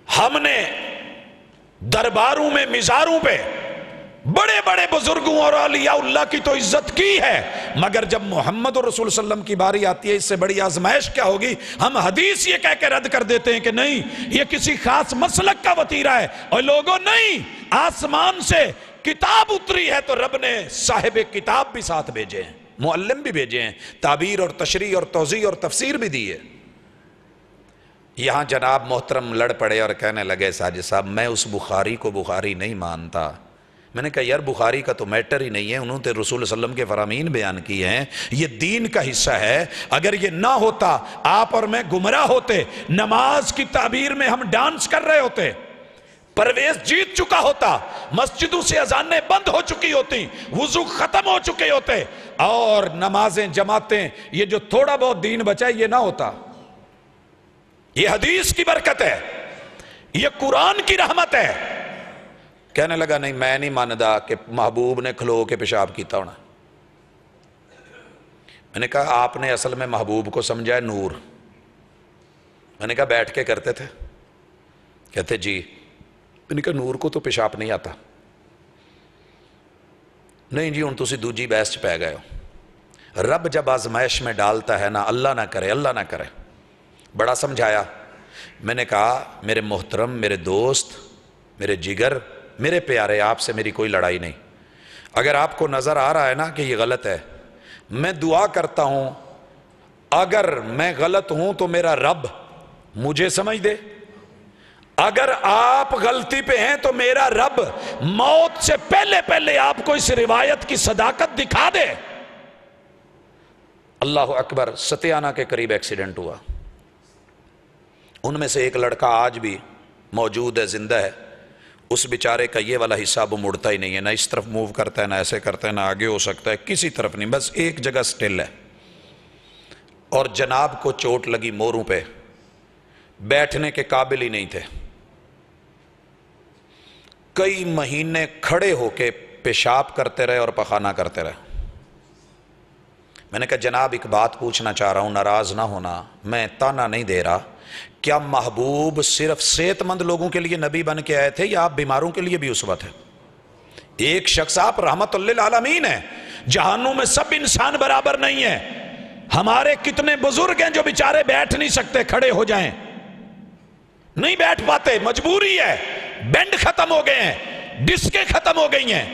ہم نے درباروں میں، مزاروں پہ بڑے بڑے بزرگوں اور اولیاء اللہ کی تو عزت کی ہے، مگر جب محمد رسول صلی اللہ علیہ وسلم کی باری آتی ہے اس سے بڑی آزمائش کیا ہوگی؟ ہم حدیث یہ کہہ کے رد کر دیتے ہیں کہ نہیں یہ کسی خاص مسلک کا وتیرہ ہے. اور لوگوں نہیں، آسمان سے کتاب اتری ہے تو رب نے صاحب کتاب بھی ساتھ بھیجے ہیں، معلم بھی بھیجے ہیں، تعبیر اور تشریح اور توضیح اور تفسیر بھی دی ہے. یہاں جناب محترم لڑ پڑے اور کہنے لگے ساجد صاحب میں اس بخاری کو بخاری نہیں مانتا. میں نے کہا یار بخاری کا تو میٹر ہی نہیں ہے، انہوں نے رسول صلی اللہ علیہ وسلم کے فرامین بیان کیے ہیں، یہ دین کا حصہ ہے. اگر یہ نہ ہوتا آپ اور میں گمراہ ہوتے، نماز کی تعبیر میں ہم ڈانس کر رہے ہوتے، پرویز جیت چکا ہوتا، مسجدوں سے اذانیں بند ہو چکی ہوتی، وضو ختم ہو چکے ہوتے، اور نمازیں جماعتیں یہ جو تھوڑا بہت دین بچا ہے یہ نہ ہوتا. یہ حدیث کی برکت ہے، یہ قرآن کی رحمت ہے. کہنے لگا نہیں میں نہیں ماندا کہ محبوب نے کھلو کے پیشاب کیتا ہونا. میں نے کہا آپ نے اصل میں محبوب کو سمجھا ہے نور. میں نے کہا بیٹھ کے کرتے تھے؟ کہتے جی. میں نے کہا نور کو تو پیشاب نہیں آتا. نہیں جی ہن تسی دوجی بحث چ پی گئے ہو. رب جب آزمائش میں ڈالتا ہے نا، اللہ نہ کرے، اللہ نہ کرے. بڑا سمجھایا. میں نے کہا میرے محترم، میرے دوست، میرے جگر، میرے پیارے، آپ سے میری کوئی لڑائی نہیں. اگر آپ کو نظر آ رہا ہے نا کہ یہ غلط ہے، میں دعا کرتا ہوں اگر میں غلط ہوں تو میرا رب مجھے سمجھ دے، اگر آپ غلطی پہ ہیں تو میرا رب موت سے پہلے پہلے آپ کو اس روایت کی صداقت دکھا دے. اللہ اکبر. ستیانہ کے قریب ایکسیڈنٹ ہوا. ان میں سے ایک لڑکا آج بھی موجود ہے، زندہ ہے. اس بیچارے کا یہ والا حصہ وہ مڑتا ہی نہیں ہے، نہ اس طرف موو کرتا ہے، نہ ایسے کرتا ہے، نہ آگے ہو سکتا ہے، کسی طرف نہیں، بس ایک جگہ سٹل ہے. اور جناب کو چوٹ لگی موروں پہ، بیٹھنے کے قابل ہی نہیں تھے. کئی مہینے کھڑے ہو کے پیشاب کرتے رہے اور پخانہ کرتے رہے. میں نے کہا جناب ایک بات پوچھنا چاہ رہا ہوں، ناراض نہ ہونا، میں تانا نہیں دے رہا. کیا محبوب صرف صحت مند لوگوں کے لیے نبی بن کے آئے تھے یا آپ بیماروں کے لیے بھی اسوت ہیں؟ ایک شخص آپ رحمت للعالمین ہیں. جہانوں میں سب انسان برابر نہیں ہیں. ہمارے کتنے بزرگ ہیں جو بیچارے بیٹھ نہیں سکتے، کھڑے ہو جائیں نہیں بیٹھ پاتے، مجبوری ہے، بینڈ ختم ہو گئے ہیں، ڈسکیں ختم ہو گئی ہیں.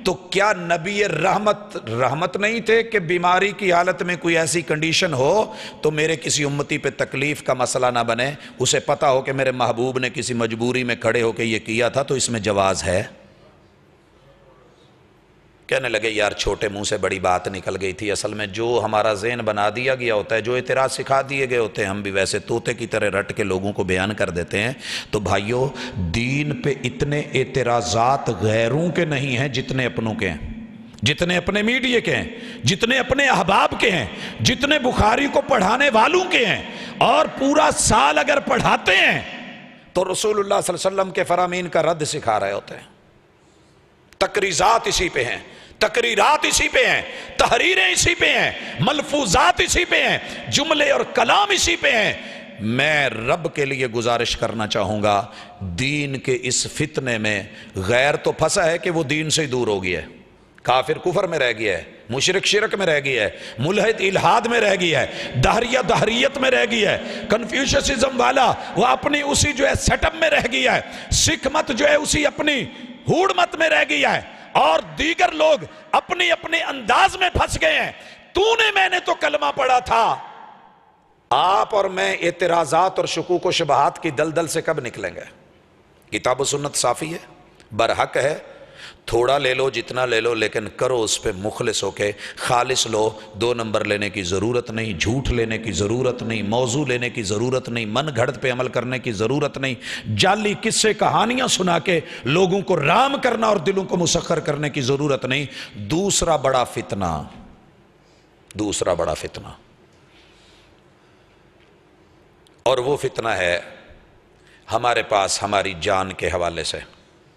تو کیا نبی رحمت نہیں تھے کہ بیماری کی حالت میں کوئی ایسی کنڈیشن ہو تو میرے کسی امتی پہ تکلیف کا مسئلہ نہ بنے، اسے پتا ہو کہ میرے محبوب نے کسی مجبوری میں کھڑے ہو کے یہ کیا تھا تو اس میں جواز ہے؟ کہنے لگے یار چھوٹے منہ سے بڑی بات نکل گئی تھی. اصل میں جو ہمارا ذہن بنا دیا گیا ہوتا ہے، جو اعتراض سکھا دیے گئے ہوتے ہیں، ہم بھی ویسے طوطے کی طرح رٹ کے لوگوں کو بیان کر دیتے ہیں. تو بھائیو دین پہ اتنے اعتراضات غیروں کے نہیں ہیں جتنے اپنوں کے ہیں، جتنے اپنے میڈیا کے ہیں، جتنے اپنے احباب کے ہیں، جتنے بخاری کو پڑھانے والوں کے ہیں. اور پورا سال اگر پڑھاتے ہیں تو رسول اللہ صلی اللہ علیہ وسلم کے فرامین کا رد سکھا رہے ہوتے ہیں. تقریضات اسی پہ ہیں، تقریرات اسی پہ ہیں، تحریریں اسی پہ ہیں، ملفوظات اسی پہ ہیں، جملے اور کلام اسی پہ ہیں. میں رب کے لیے گزارش کرنا چاہوں گا، دین کے اس فتنے میں غیر تو پھنسا ہے کہ وہ دین سے دور ہو گیا ہے، کافر کفر میں رہ گیا ہے، مشرک شرک میں رہ گیا ہے، ملحد الحاد میں رہ گیا ہے، دہریہ دہریت میں رہ گیا ہے، کنفیوشسزم والا وہ اپنی اسی جو ہے سیٹ اپ میں رہ گیا ہے، سکھ مت جو ہے اسی اپنی ہوڑ مت میں رہ گیا ہے، اور دیگر لوگ اپنے اپنے انداز میں پھنس گئے ہیں. تو نے میں نے تو کلمہ پڑھا تھا، آپ اور میں اعتراضات اور شکوک و شبہات کی دلدل سے کب نکلیں گے؟ کتاب و سنت صافی ہے، برحق ہے، تھوڑا لے لو جتنا لے لو، لیکن کرو اس پہ مخلص ہو کے، خالص لو، 2 نمبر لینے کی ضرورت نہیں، جھوٹ لینے کی ضرورت نہیں، موضوع لینے کی ضرورت نہیں، من گھڑت پہ عمل کرنے کی ضرورت نہیں، جعلی قصے کہانیاں سنا کے لوگوں کو رام کرنا اور دلوں کو مسخر کرنے کی ضرورت نہیں۔ دوسرا بڑا فتنہ اور وہ فتنہ ہے ہمارے پاس ہماری جان کے حوالے سے۔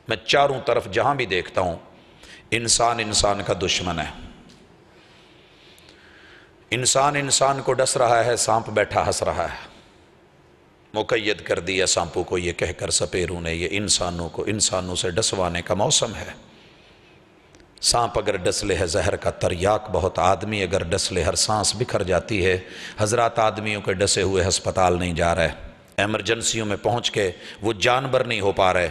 میں چاروں طرف جہاں بھی دیکھتا ہوں انسان کا دشمن ہے، انسان کو ڈس رہا ہے، سانپ بیٹھا ہنس رہا ہے، مقید کر دیا سانپوں کو یہ کہہ کر سپیروں نے یہ انسانوں سے ڈسوانے کا موسم ہے۔ سانپ اگر ڈس لے ہے زہر کا تریاک بہت، آدمی اگر ڈس لے ہر سانس بکھر جاتی ہے۔ حضرات آدمیوں کے ڈسے ہوئے ہسپتال نہیں جا رہے، ایمرجنسیوں میں پہنچ کے وہ جانور نہیں ہو پا رہے۔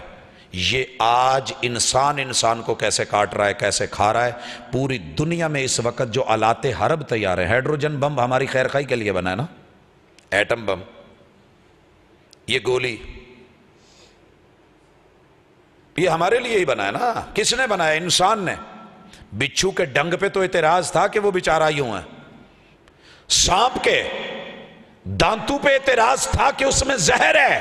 یہ آج انسان کو کیسے کاٹ رہا ہے، کیسے کھا رہا ہے۔ پوری دنیا میں اس وقت جو آلات حرب تیار ہیں، ہائیڈروجن بم ہماری خیر خواہی کے لیے بنا ہے نا، ایٹم بم، یہ گولی، یہ ہمارے لیے ہی بنا ہے نا۔ کس نے بنایا؟ انسان نے۔ بچھو کے ڈنگ پہ تو اعتراض تھا کہ وہ بیچارہ یوں ہے، سانپ کے دانتوں پہ اعتراض تھا کہ اس میں زہر ہے۔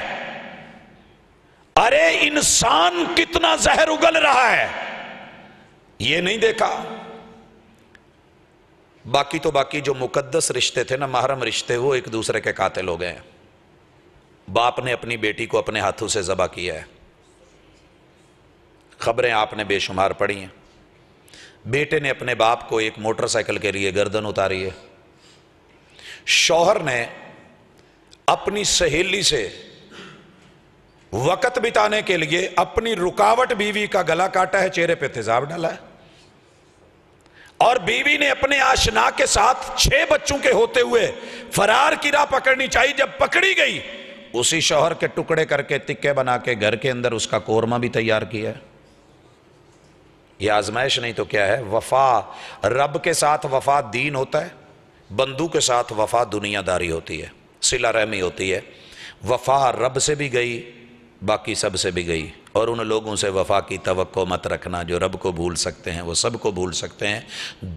ارے انسان کتنا زہر اگل رہا ہے یہ نہیں دیکھا۔ باقی جو مقدس رشتے تھے نا، محرم رشتے، وہ ایک دوسرے کے قاتل ہو گئے ہیں۔ باپ نے اپنی بیٹی کو اپنے ہاتھوں سے ذبح کیا ہے، خبریں آپ نے بے شمار پڑھی ہیں۔ بیٹے نے اپنے باپ کو ایک موٹر سائیکل کے لیے گردن اتاری ہے۔ شوہر نے اپنی سہیلی سے وقت بتانے کے لیے اپنی رکاوٹ بیوی کا گلا کاٹا ہے، چہرے پہ تیزاب ڈالا ہے۔ اور بیوی نے اپنے آشنا کے ساتھ 6 بچوں کے ہوتے ہوئے فرار کی راہ پکڑنی چاہیے، جب پکڑی گئی اسی شوہر کے ٹکڑے کر کے تکے بنا کے گھر کے اندر اس کا قورمہ بھی تیار کیا ہے۔ یہ آزمائش نہیں تو کیا ہے؟ وفا رب کے ساتھ وفا دین ہوتا ہے، بندوں کے ساتھ وفا دنیا داری ہوتی ہے، صلہ رحمی ہوتی ہے۔ وفا رب سے بھی گئی، باقی سب سے بھی گئی، اور ان لوگوں سے وفا کی توقع مت رکھنا جو رب کو بھول سکتے ہیں، وہ سب کو بھول سکتے ہیں۔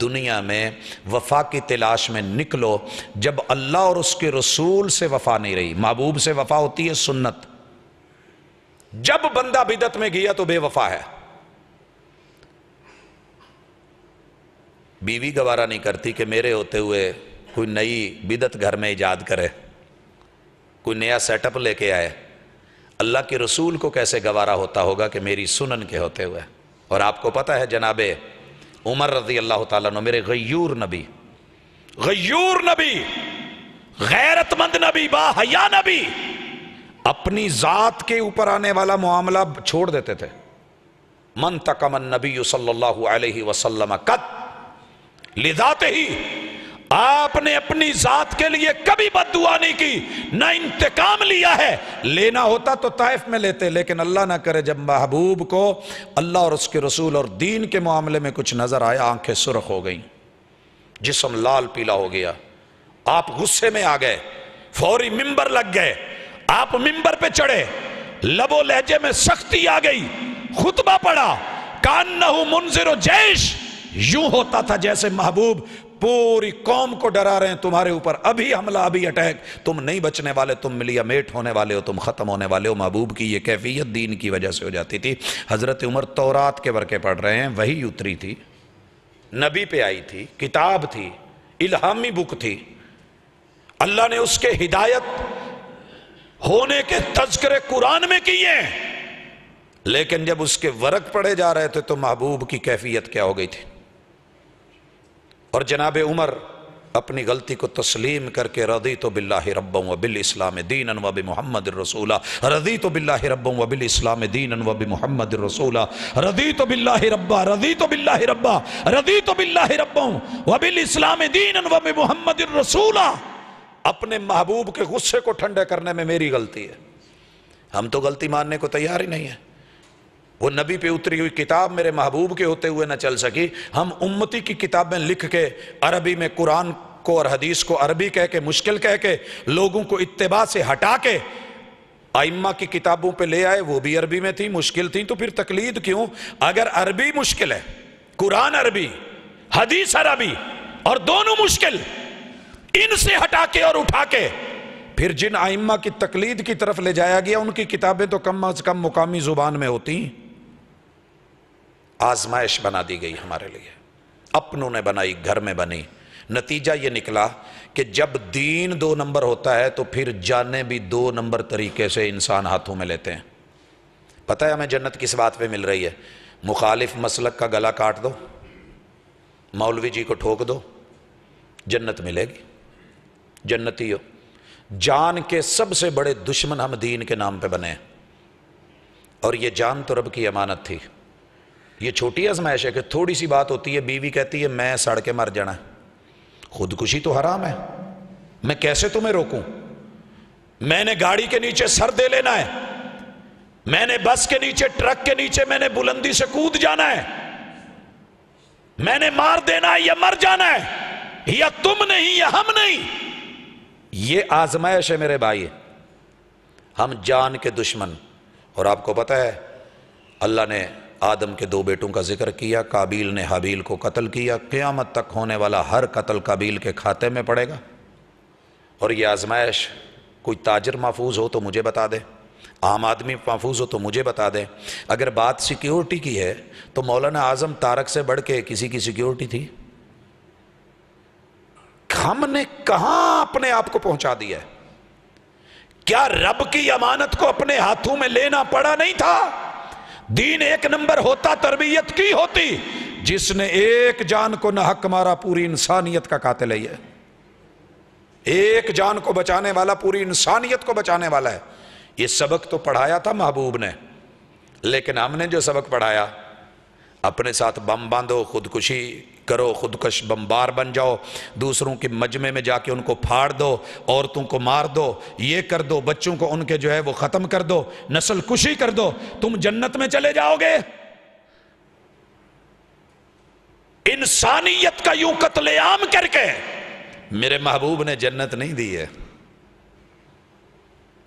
دنیا میں وفا کی تلاش میں نکلو جب اللہ اور اس کے رسول سے وفا نہیں رہی۔ محبوب سے وفا ہوتی ہے سنت، جب بندہ بدعت میں گیا تو بے وفا ہے۔ بیوی گوارا نہیں کرتی کہ میرے ہوتے ہوئے کوئی نئی بدعت گھر میں ایجاد کرے، کوئی نیا سیٹ اپ لے کے آئے۔ اللہ کے رسول کو کیسے گوارا ہوتا ہوگا کہ میری سنن کے ہوتے ہوئے؟ اور آپ کو پتہ ہے جناب عمر رضی اللہ تعالیٰ عنہ، میرے غیور نبی، غیرت مند نبی، با حیا نبی، اپنی ذات کے اوپر آنے والا معاملہ چھوڑ دیتے تھے۔ من تقم النبی صلی اللہ علیہ وسلم قط لذات ہی، آپ نے اپنی ذات کے لیے کبھی بد دعا نہیں کی، نہ انتقام لیا ہے۔ لینا ہوتا تو طائف میں لیتے، لیکن اللہ نہ کرے جب محبوب کو اللہ اور اس کے رسول اور دین کے معاملے میں کچھ نظر آیا، آنکھیں سرخ ہو گئیں، جسم لال پیلا ہو گیا، آپ غصے میں آ گئے، فوری ممبر لگ گئے، آپ ممبر پہ چڑھے، لب و لہجے میں سختی آ گئی، خطبہ پڑھا، کانہ منذر جیش، یوں ہوتا تھا جیسے محبوب پوری قوم کو ڈرا رہے ہیں، تمہارے اوپر ابھی حملہ، ابھی اٹیک، تم نہیں بچنے والے، تم ملیا میٹ ہونے والے ہو، تم ختم ہونے والے ہو۔ محبوب کی یہ کیفیت دین کی وجہ سے ہو جاتی تھی۔ حضرت عمر تورات کے ورقے پڑھ رہے ہیں، وہی اتری تھی، نبی پہ آئی تھی، کتاب تھی، الہامی بک تھی، اللہ نے اس کے ہدایت ہونے کے تذکرے قرآن میں کیے، لیکن جب اس کے ورق پڑھے جا رہے تھے تو محبوب کی کیفیت کیا ہو گئی تھی۔ اور جناب عمر اپنی غلطی کو تسلیم کر کے رضیت باللہ ربا وبالاسلام دینا وبمحمد رسولا، رضیت باللہ ربا وبالاسلام دینا وبمحمد رسولا، رضیت باللہ ربا، رضیت باللہ ربا، رضیت باللہ ربا وبالاسلام دینا وبمحمد رسولا۔ اپنے محبوب کے غصے کو ٹھنڈے کرنے میں میری غلطی ہے، ہم تو غلطی ماننے کو تیار ہی نہیں ہے۔ وہ نبی پہ اتری ہوئی کتاب میرے محبوب کے ہوتے ہوئے نہ چل سکی، ہم امتی کی کتابیں لکھ کے عربی میں قرآن کو اور حدیث کو عربی کہہ کے مشکل کہہ کے لوگوں کو اتباع سے ہٹا کے ائمہ کی کتابوں پہ لے آئے، وہ بھی عربی میں تھی، مشکل تھی، تو پھر تقلید کیوں؟ اگر عربی مشکل ہے، قرآن عربی، حدیث عربی اور دونوں مشکل، ان سے ہٹا کے اور اٹھا کے پھر جن ائمہ کی تقلید کی طرف لے جایا گیا ان کی کتابیں تو کم از کم مقامی زبان میں ہوتی ہیں۔ آزمائش بنا دی گئی ہمارے لیے، اپنوں نے بنائی، گھر میں بنی۔ نتیجہ یہ نکلا کہ جب دین 2 نمبر ہوتا ہے تو پھر جانیں بھی 2 نمبر طریقے سے انسان ہاتھوں میں لیتے ہیں۔ پتہ ہے ہمیں جنت کس بات پہ مل رہی ہے؟ مخالف مسلک کا گلا کاٹ دو، مولوی جی کو ٹھوک دو، جنت ملے گی، جنتی ہو۔ جان کے سب سے بڑے دشمن ہم دین کے نام پہ بنے ہیں، اور یہ جان تو رب کی امانت تھی۔ یہ چھوٹی آزمائش ہے کہ تھوڑی سی بات ہوتی ہے، بیوی کہتی ہے میں سڑ کے مر جانا ہے، خودکشی تو حرام ہے، میں کیسے تمہیں روکوں؟ میں نے گاڑی کے نیچے سر دے لینا ہے، میں نے بس کے نیچے، ٹرک کے نیچے میں نے بلندی سے کود جانا ہے، میں نے مار دینا ہے یا مر جانا ہے، یا تم نہیں یا ہم نہیں۔ یہ آزمائش ہے میرے بھائی، ہم جان کے دشمن۔ اور آپ کو پتہ ہے اللہ نے آدم کے 2 بیٹوں کا ذکر کیا، قابیل نے حابیل کو قتل کیا، قیامت تک ہونے والا ہر قتل قابیل کے کھاتے میں پڑے گا۔ اور یہ آزمائش، کوئی تاجر محفوظ ہو تو مجھے بتا دے، عام آدمی محفوظ ہو تو مجھے بتا دے۔ اگر بات سیکیورٹی کی ہے تو مولانا اعظم طارق سے بڑھ کے کسی کی سیکیورٹی تھی؟ ہم نے کہاں اپنے آپ کو پہنچا دیا ہے؟ کیا رب کی امانت کو اپنے ہاتھوں میں لینا پڑا نہیں تھا؟ دین 1 نمبر ہوتا، تربیت کی ہوتی۔ جس نے ایک جان کو نہ حق مارا پوری انسانیت کا قاتل ہے، یہ ایک جان کو بچانے والا پوری انسانیت کو بچانے والا ہے۔ یہ سبق تو پڑھایا تھا محبوب نے، لیکن ہم نے جو سبق پڑھایا، اپنے ساتھ بم باندھو، خودکشی کرو، خودکش بمبار بن جاؤ، دوسروں کے مجمع میں جا کے ان کو پھاڑ دو، عورتوں کو مار دو، یہ کر دو، بچوں کو ان کے جو ہے وہ ختم کر دو، نسل کشی کر دو، تم جنت میں چلے جاؤ گے؟ انسانیت کا یوں قتل عام کر کے میرے محبوب نے جنت نہیں دی ہے۔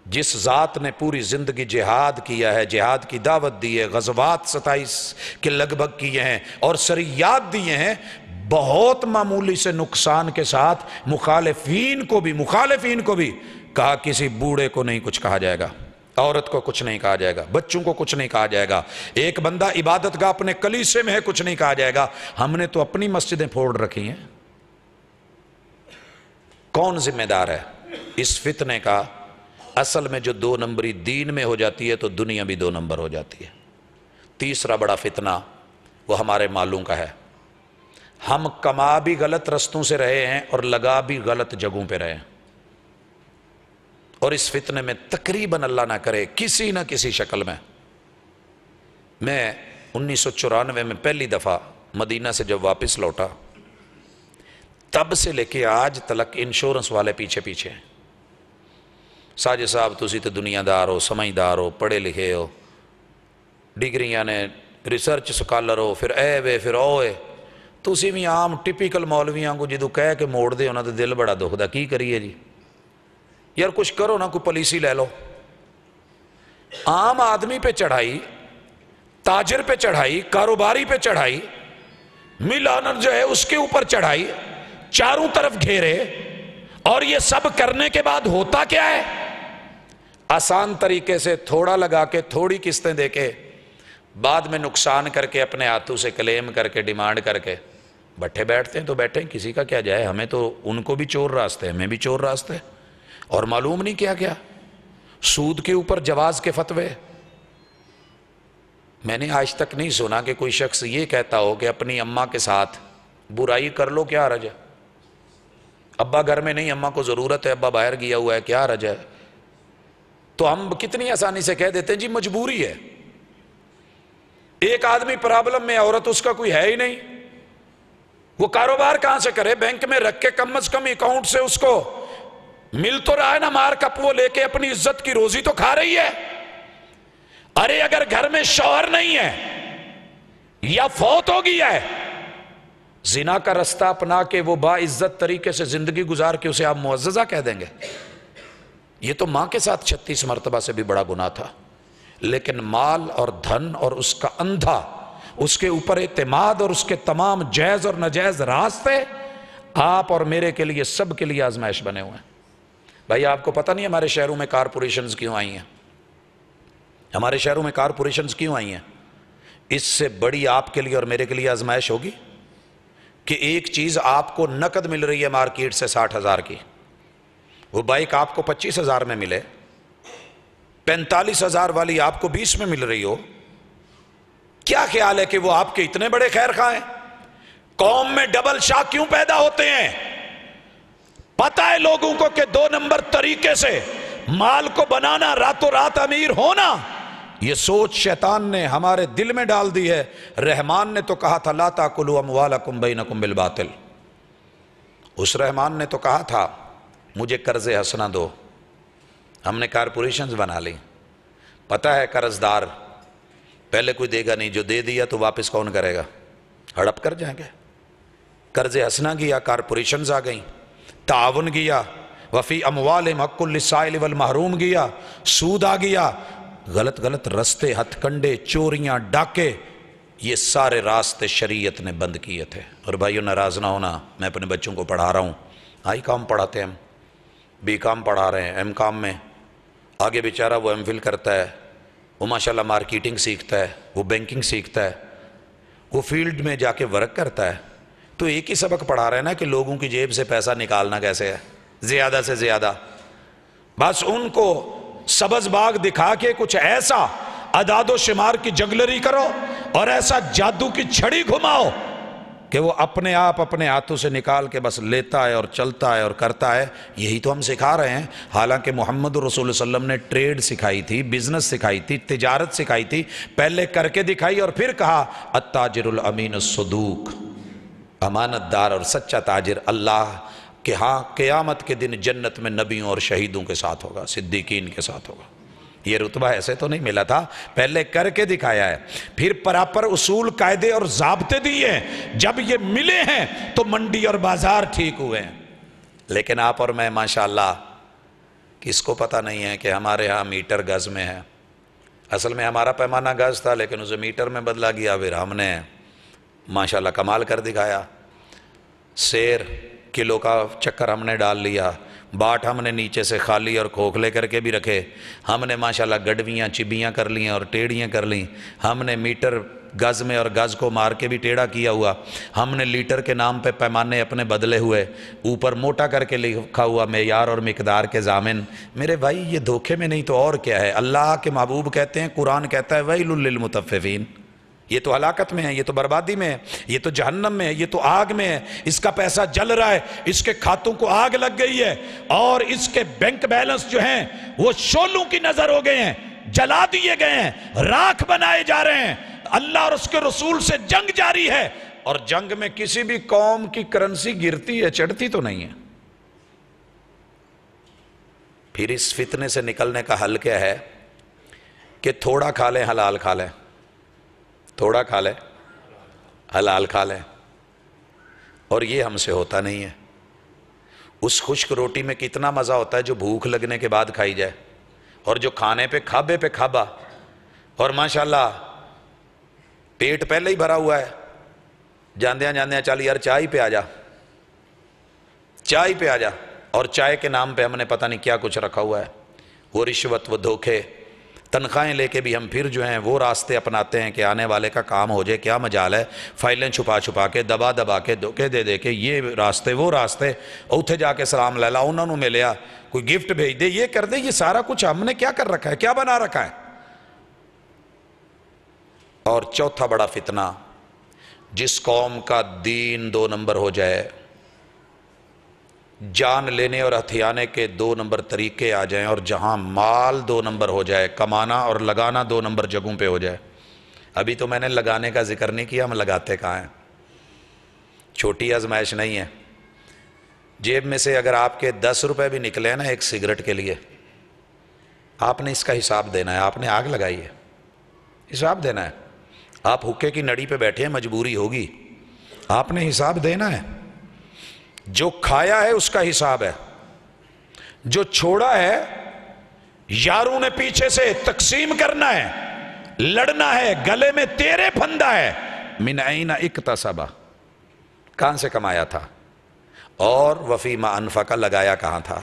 جس ذات نے پوری زندگی جہاد کیا ہے، جہاد کی دعوت دی ہے، غزوات 27 کے لگ بھگ کیے ہیں اور سریات دیے ہیں، بہت معمولی سے نقصان کے ساتھ مخالفین کو بھی کہا کسی بوڑھے کو نہیں کچھ کہا جائے گا، عورت کو کچھ نہیں کہا جائے گا، بچوں کو کچھ نہیں کہا جائے گا، ایک بندہ عبادت گاہ اپنے کلیسے میں ہے کچھ نہیں کہا جائے گا۔ ہم نے تو اپنی مسجدیں پھوڑ رکھی ہیں۔ کون ذمہ دار ہے اس فتنے کا؟ اصل میں جو 2 نمبری دین میں ہو جاتی ہے تو دنیا بھی 2 نمبر ہو جاتی ہے۔ تیسرا بڑا فتنہ وہ ہمارے مالوں کا ہے۔ ہم کما بھی غلط رستوں سے رہے ہیں اور لگا بھی غلط جگہوں پہ رہے ہیں، اور اس فتنے میں تقریباً اللہ نہ کرے کسی نہ کسی شکل میں 1994 میں پہلی دفعہ مدینہ سے جب واپس لوٹا، تب سے لے کے آج تلک انشورنس والے پیچھے پیچھے ہیں۔ ساجد صاحب تسی تو دنیا دار ہو، سمجھدار ہو، پڑھے لکھے ہو، ڈگریاں نے، ریسرچ سکالر ہو، پھر اے وے پھر اوے، تسی بھی عام ٹپیکل مولویاں کو جدو کہہ کے موڑ دے ہونا تو دل بڑا دکھ دا، کی کریے جی یار کچھ کرو نا، کوئی پالیسی لے لو۔ عام آدمی پہ چڑھائی، تاجر پہ چڑھائی، کاروباری پہ چڑھائی، مل آنر جو ہے اس کے اوپر چڑھائی، چاروں طرف گھیرے، اور یہ سب کرنے کے بعد ہوتا کیا ہے؟ آسان طریقے سے تھوڑا لگا کے، تھوڑی قسطیں دے کے، بعد میں نقصان کر کے، اپنے ہاتھوں سے کلیم کر کے، ڈیمانڈ کر کے بٹھے بیٹھتے ہیں۔ تو بیٹھے ہیں، کسی کا کیا جائے، ہمیں تو ان کو بھی چور راستے، ہمیں بھی چور راستے، اور معلوم نہیں کیا سود کے اوپر جواز کے فتوے۔ میں نے آج تک نہیں سنا کہ کوئی شخص یہ کہتا ہو کہ اپنی اماں کے ساتھ برائی کر لو، کیا حرج ہے؟ ابا گھر میں نہیں، اماں کو ضرورت ہے، ابا باہر گیا ہوا ہے، کیا حرج ہے؟ تو ہم کتنی آسانی سے کہہ دیتے ہیں جی مجبوری ہے۔ ایک آدمی پرابلم میں، عورت اس کا کوئی ہے ہی نہیں، وہ کاروبار کہاں سے کرے؟ بینک میں رکھ کے کم از کم اکاؤنٹ سے اس کو مل تو رہا ہے نا، مار کپ وہ لے کے اپنی عزت کی روزی تو کھا رہی ہے۔ ارے اگر گھر میں شوہر نہیں ہے یا فوت ہو گیا ہے، زنا کا رستہ اپنا کے وہ باعزت طریقے سے زندگی گزار کے اسے آپ معززہ کہہ دیں گے؟ یہ تو ماں کے ساتھ 36 مرتبہ سے بھی بڑا گناہ تھا، لیکن مال اور دھن اور اس کا اندھا، اس کے اوپر اعتماد اور اس کے تمام جائز اور ناجائز راستے آپ اور میرے کے لیے، سب کے لیے آزمائش بنے ہوئے ہیں۔ بھائی آپ کو پتہ نہیں ہمارے شہروں میں کارپوریشنز کیوں آئی ہیں؟ ہمارے شہروں میں کارپوریشنز کیوں آئی ہیں؟ اس سے بڑی آپ کے لیے اور میرے کے لیے آزمائش ہوگی کہ ایک چیز آپ کو نقد مل رہی ہے مارکیٹ سے 60,000 کی، وہ بائک آپ کو 25,000 میں ملے، 45,000 والی آپ کو 20 میں مل رہی ہو، کیا خیال ہے کہ وہ آپ کے اتنے بڑے خیر خواہ ہیں؟ قوم میں ڈبل شاہ کیوں پیدا ہوتے ہیں؟ پتہ ہے لوگوں کو کہ 2 نمبر طریقے سے مال کو بنانا، راتوں رات امیر ہونا، یہ سوچ شیطان نے ہمارے دل میں ڈال دی ہے۔ رحمان نے تو کہا تھا لا تاکلوا اموالکم بینکم بالباطل، اس رحمان نے تو کہا تھا مجھے قرض حسنہ دو۔ ہم نے کارپوریشنز بنا لی، پتہ ہے قرض دار پہلے کوئی دے گا نہیں، جو دے دیا تو واپس کون کرے گا؟ ہڑپ کر جائیں گے۔ قرض حسنہ گیا، کارپوریشنز آ گئیں، تعاون گیا، وفی اموالہم حق للسائل والمحروم گیا، سود آ گیا، غلط غلط رستے، ہتھ کنڈے، چوریاں، ڈاکے، یہ سارے راستے شریعت نے بند کیے تھے۔ اور بھائیو ناراض نہ ہونا، میں اپنے بچوں کو پڑھا رہا ہوں، آئی کام پڑھاتے ہیں ہم، بی کام پڑھا رہے ہیں، ایم کام میں، آگے بیچارہ وہ ایم فل کرتا ہے، وہ ماشاءاللہ مارکیٹنگ سیکھتا ہے، وہ بینکنگ سیکھتا ہے، وہ فیلڈ میں جا کے ورک کرتا ہے، تو ایک ہی سبق پڑھا رہے ہیں نا کہ لوگوں کی جیب سے پیسہ نکالنا کیسے ہے، زیادہ سے زیادہ۔ بس ان کو سبز باغ دکھا کے کچھ ایسا اعداد و شمار کی جگلری کرو اور ایسا جادو کی چھڑی گھماؤ کہ وہ اپنے آپ اپنے ہاتھوں سے نکال کے بس لیتا ہے اور چلتا ہے اور کرتا ہے۔ یہی تو ہم سکھا رہے ہیں، حالانکہ محمد رسول اللہ علیہ وسلم نے ٹریڈ سکھائی تھی، بزنس سکھائی تھی، تجارت سکھائی تھی، پہلے کر کے دکھائی اور پھر کہا التاجر الامین الصدوق، امانت دار اور سچا تاجر اللہ کہ ہاں قیامت کے دن جنت میں نبیوں اور شہیدوں کے ساتھ ہوگا، صدیقین کے ساتھ ہوگا۔ یہ رتبہ ایسے تو نہیں ملا تھا، پہلے کر کے دکھایا ہے، پھر پراپر اصول، قاعدے اور ضابطے دیے ہیں، جب یہ ملے ہیں تو منڈی اور بازار ٹھیک ہوئے ہیں۔ لیکن آپ اور میں ماشاءاللہ کس کو پتہ نہیں ہے کہ ہمارے ہاں میٹر گز میں ہے، اصل میں ہمارا پیمانہ گز تھا لیکن اسے میٹر میں بدلا گیا، پھر ہم نے ماشاءاللہ کمال کر دکھایا۔ سیر کلو کا چکر ہم نے ڈال لیا، باٹ ہم نے نیچے سے خالی اور کھوکھلے کر کے بھی رکھے، ہم نے ماشاءاللہ گڈویاں چبیاں کر لیں اور ٹیڑیاں کر لیں، ہم نے میٹر گز میں اور گز کو مار کے بھی ٹیڑھا کیا ہوا، ہم نے لیٹر کے نام پہ پیمانے اپنے بدلے ہوئے، اوپر موٹا کر کے لکھا ہوا معیار اور مقدار کے ضامن۔ میرے بھائی یہ دھوکے میں نہیں تو اور کیا ہے؟ اللہ کے محبوب کہتے ہیں، قرآن کہتا ہے ویل للمطففین، یہ تو ہلاکت میں ہے، یہ تو بربادی میں ہے، یہ تو جہنم میں ہے، یہ تو آگ میں ہے، اس کا پیسہ جل رہا ہے، اس کے کھاتوں کو آگ لگ گئی ہے اور اس کے بینک بیلنس جو ہیں وہ شولوں کی نظر ہو گئے ہیں، جلا دیے گئے ہیں، راکھ بنائے جا رہے ہیں، اللہ اور اس کے رسول سے جنگ جاری ہے، اور جنگ میں کسی بھی قوم کی کرنسی گرتی ہے، چڑھتی تو نہیں ہے۔ پھر اس فتنے سے نکلنے کا حل کیا ہے کہ تھوڑا کھا لیں حلال کھا لیں، تھوڑا کھا لیں حلال کھا لیں، اور یہ ہم سے ہوتا نہیں ہے۔ اس خشک روٹی میں کتنا مزہ ہوتا ہے جو بھوک لگنے کے بعد کھائی جائے، اور جو کھانے پہ کھابے پہ کھابا، اور ماشاءاللہ پیٹ پہلے ہی بھرا ہوا ہے، جاندیاں جاندیاں چل یار چائے پہ آ جا، چائے پہ آ جا، اور چائے کے نام پہ ہم نے پتہ نہیں کیا کچھ رکھا ہوا ہے، وہ رشوت، وہ دھوکے، تنخواہیں لے کے بھی ہم پھر جو ہیں وہ راستے اپناتے ہیں کہ آنے والے کا کام ہو جائے، کیا مجال ہے، فائلیں چھپا چھپا کے، دبا دبا کے، دھوکے دے دے کے، یہ راستے وہ راستے، اوتھے جا کے سلام لے لا، انہوں نے ملیا، کوئی گفٹ بھیج دے، یہ کر دے، یہ سارا کچھ ہم نے کیا کر رکھا ہے، کیا بنا رکھا ہے۔ اور چوتھا بڑا فتنہ، جس قوم کا دین 2 نمبر ہو جائے، جان لینے اور ہتھیانے کے 2 نمبر طریقے آ جائیں، اور جہاں مال 2 نمبر ہو جائے، کمانا اور لگانا 2 نمبر جگہوں پہ ہو جائے۔ ابھی تو میں نے لگانے کا ذکر نہیں کیا، ہم لگاتے کہاں ہیں؟ چھوٹی آزمائش نہیں ہے، جیب میں سے اگر آپ کے 10 روپے بھی نکلے نا ایک سگریٹ کے لیے، آپ نے اس کا حساب دینا ہے، آپ نے آگ لگائی ہے، حساب دینا ہے۔ آپ حکے کی نڑی پہ بیٹھے ہیں، مجبوری ہوگی، آپ نے حساب دینا ہے. جو کھایا ہے اس کا حساب ہے, جو چھوڑا ہے یاروں نے پیچھے سے تقسیم کرنا ہے, لڑنا ہے, گلے میں تیرے پھندا ہے. من این اکتسبا, کہاں سے کمایا تھا, اور وفیما انفقا, لگایا کہاں تھا.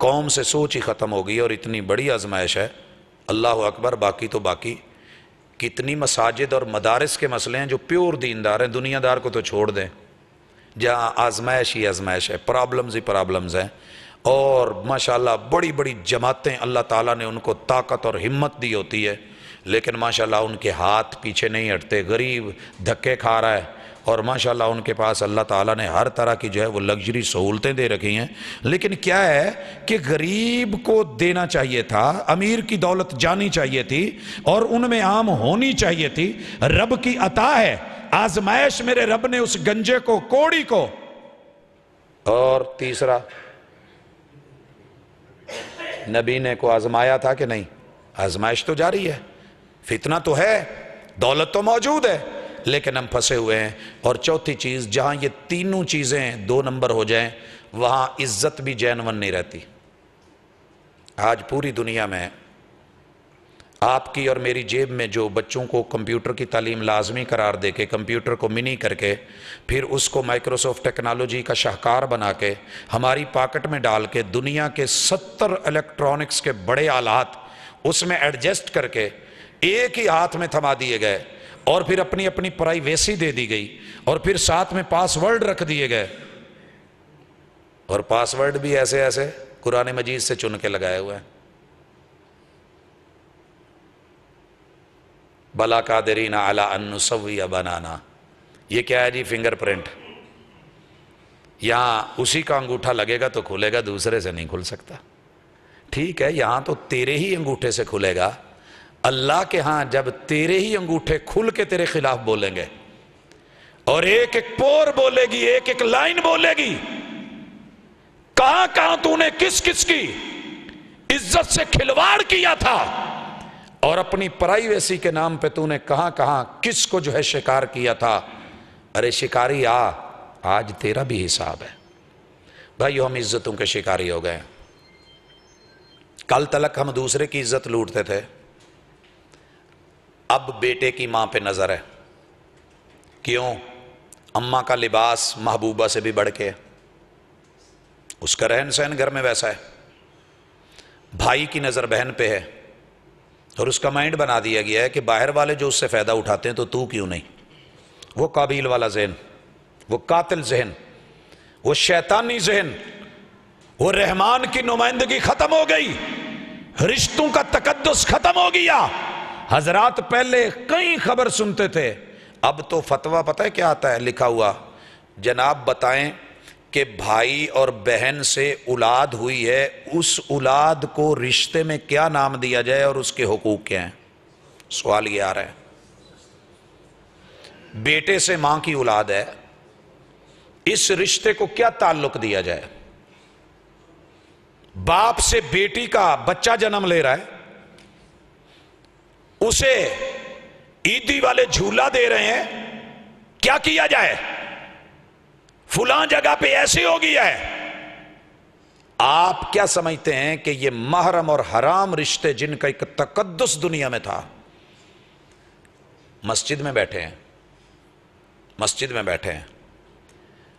قوم سے سوچ ہی ختم ہو گئی, اور اتنی بڑی آزمائش ہے. اللہ اکبر. باقی تو باقی کتنی مساجد اور مدارس کے مسئلے ہیں جو پیور دیندار ہیں, دنیا دار کو تو چھوڑ دیں, جہاں آزمائش ہی آزمائش ہے, پرابلمز ہی پرابلمز ہیں. اور ماشاءاللہ بڑی بڑی جماعتیں اللہ تعالیٰ نے ان کو طاقت اور ہمت دی ہوتی ہے, لیکن ماشاءاللہ ان کے ہاتھ پیچھے نہیں ہٹتے. غریب دھکے کھا رہا ہے, اور ماشاءاللہ ان کے پاس اللہ تعالیٰ نے ہر طرح کی جو ہے وہ لگژری سہولتیں دے رکھی ہیں. لیکن کیا ہے کہ غریب کو دینا چاہیے تھا, امیر کی دولت جانی چاہیے تھی, اور ان میں عام ہونی چاہیے تھی. رب کی عطا ہے, آزمائش میرے رب نے اس گنجے کو, کوڑی کو. اور تیسرا, نبی نے کو آزمایا تھا کہ نہیں؟ آزمائش تو جاری ہے, فتنہ تو ہے, دولت تو موجود ہے, لیکن ہم پھنسے ہوئے ہیں. اور چوتھی چیز, جہاں یہ تینوں چیزیں 2 نمبر ہو جائیں وہاں عزت بھی جینون نہیں رہتی. آج پوری دنیا میں آپ کی اور میری جیب میں جو بچوں کو کمپیوٹر کی تعلیم لازمی قرار دے کے, کمپیوٹر کو منی کر کے, پھر اس کو مائکروسافٹ ٹیکنالوجی کا شاہکار بنا کے ہماری پاکٹ میں ڈال کے, دنیا کے 70 الیکٹرانکس کے بڑے آلات اس میں ایڈجسٹ کر کے ایک ہی ہاتھ میں تھما دیے گئے, اور پھر اپنی اپنی پرائیویسی دے دی گئی, اور پھر ساتھ میں پاس ورڈ رکھ دیے گئے, اور پاس ورڈ بھی ایسے ایسے قرآن مجید سے چن کے لگائے ہوئے ہیں. بلا قادرین علی ان نسوی بنانا, یہ کیا ہے جی؟ Finger print. یہاں اسی کا انگوٹھا لگے گا تو کھلے گا, دوسرے سے نہیں کھل سکتا. ٹھیک ہے, یہاں تو تیرے ہی انگوٹھے سے کھلے گا. اللہ کے ہاں جب تیرے ہی انگوٹھے کھل کے تیرے خلاف بولیں گے, اور ایک ایک پور بولے گی, ایک ایک لائن بولے گی, کہاں کہاں تو نے کس کس کی عزت سے کھلواڑ کیا تھا, اور اپنی پرائیویسی کے نام پہ تو نے کہاں کہاں کس کو جو ہے شکار کیا تھا. ارے شکاری آج تیرا بھی حساب ہے. بھائیو, ہم عزتوں کے شکاری ہو گئے. کل تلک ہم دوسرے کی عزت لوٹتے تھے, اب بیٹے کی ماں پہ نظر ہے. کیوں؟ اماں کا لباس محبوبہ سے بھی بڑھ کے, اس کا رہن سہن گھر میں ویسا ہے. بھائی کی نظر بہن پہ ہے, اور اس کا مائنڈ بنا دیا گیا ہے کہ باہر والے جو اس سے فائدہ اٹھاتے ہیں تو کیوں نہیں. وہ قابیل والا ذہن, وہ قاتل ذہن, وہ شیطانی ذہن, وہ رحمان کی نمائندگی ختم ہو گئی, رشتوں کا تقدس ختم ہو گیا. حضرات پہلے کئی خبر سنتے تھے, اب تو فتویٰ پتہ ہے کیا آتا ہے لکھا ہوا, جناب بتائیں کہ بھائی اور بہن سے اولاد ہوئی ہے, اس اولاد کو رشتے میں کیا نام دیا جائے اور اس کے حقوق کیا ہیں. سوال یہ آ رہا ہے. بیٹے سے ماں کی اولاد ہے, اس رشتے کو کیا تعلق دیا جائے. باپ سے بیٹی کا بچہ جنم لے رہا ہے, اسے عیدی والے جھولا دے رہے ہیں, کیا کیا جائے؟ فلاں جگہ پہ ایسے ہو گیا ہے. آپ کیا سمجھتے ہیں کہ یہ محرم اور حرام رشتے جن کا ایک تقدس دنیا میں تھا, مسجد میں بیٹھے ہیں, مسجد میں بیٹھے ہیں.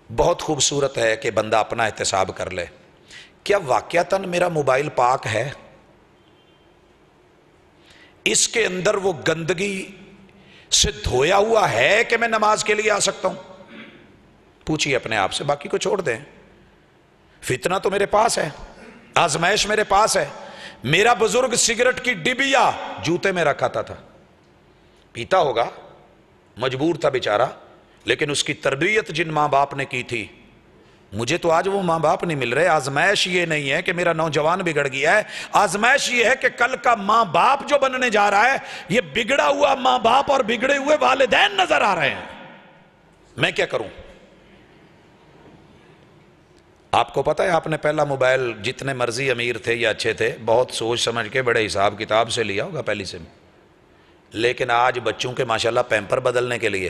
بہت خوبصورت ہے کہ بندہ اپنا احتساب کر لے, کیا واقعتاً میرا موبائل پاک ہے؟ اس کے اندر وہ گندگی سے دھویا ہوا ہے کہ میں نماز کے لیے آ سکتا ہوں؟ پوچھئے اپنے آپ سے, باقی کو چھوڑ دیں. فتنہ تو میرے پاس ہے, آزمائش میرے پاس ہے. میرا بزرگ سگریٹ کی ڈبیا جوتے میں رکھاتا تھا, پیتا ہوگا, مجبور تھا بیچارہ, لیکن اس کی تربیت جن ماں باپ نے کی تھی, مجھے تو آج وہ ماں باپ نہیں مل رہے. آزمائش یہ نہیں ہے کہ میرا نوجوان بگڑ گیا ہے, آزمائش یہ ہے کہ کل کا ماں باپ جو بننے جا رہا ہے, یہ بگڑا ہوا ماں باپ اور بگڑے ہوئے والدین نظر آ رہے ہیں. میں کیا کروں؟ آپ کو پتہ ہے, آپ نے پہلا موبائل جتنے مرضی امیر تھے یا اچھے تھے, بہت سوچ سمجھ کے بڑے حساب کتاب سے لیا ہوگا پہلی سے, لیکن آج بچوں کے ماشاءاللہ پیمپر بدلنے کے لیے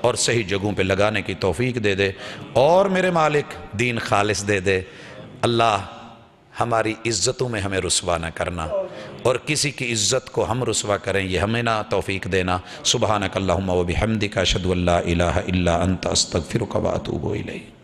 اور صحیح جگہوں پہ لگانے کی توفیق دے دے، اور میرے مالک دین خالص دے دے۔ اللہ ہماری عزتوں میں ہمیں رسوا نہ کرنا، اور کسی کی عزت کو ہم رسوا کریں یہ ہمیں نہ توفیق دینا۔ سبحانک اللہم و بحمدک اشہد ان لا الہ الا انت استغفرک و اتوب الیک۔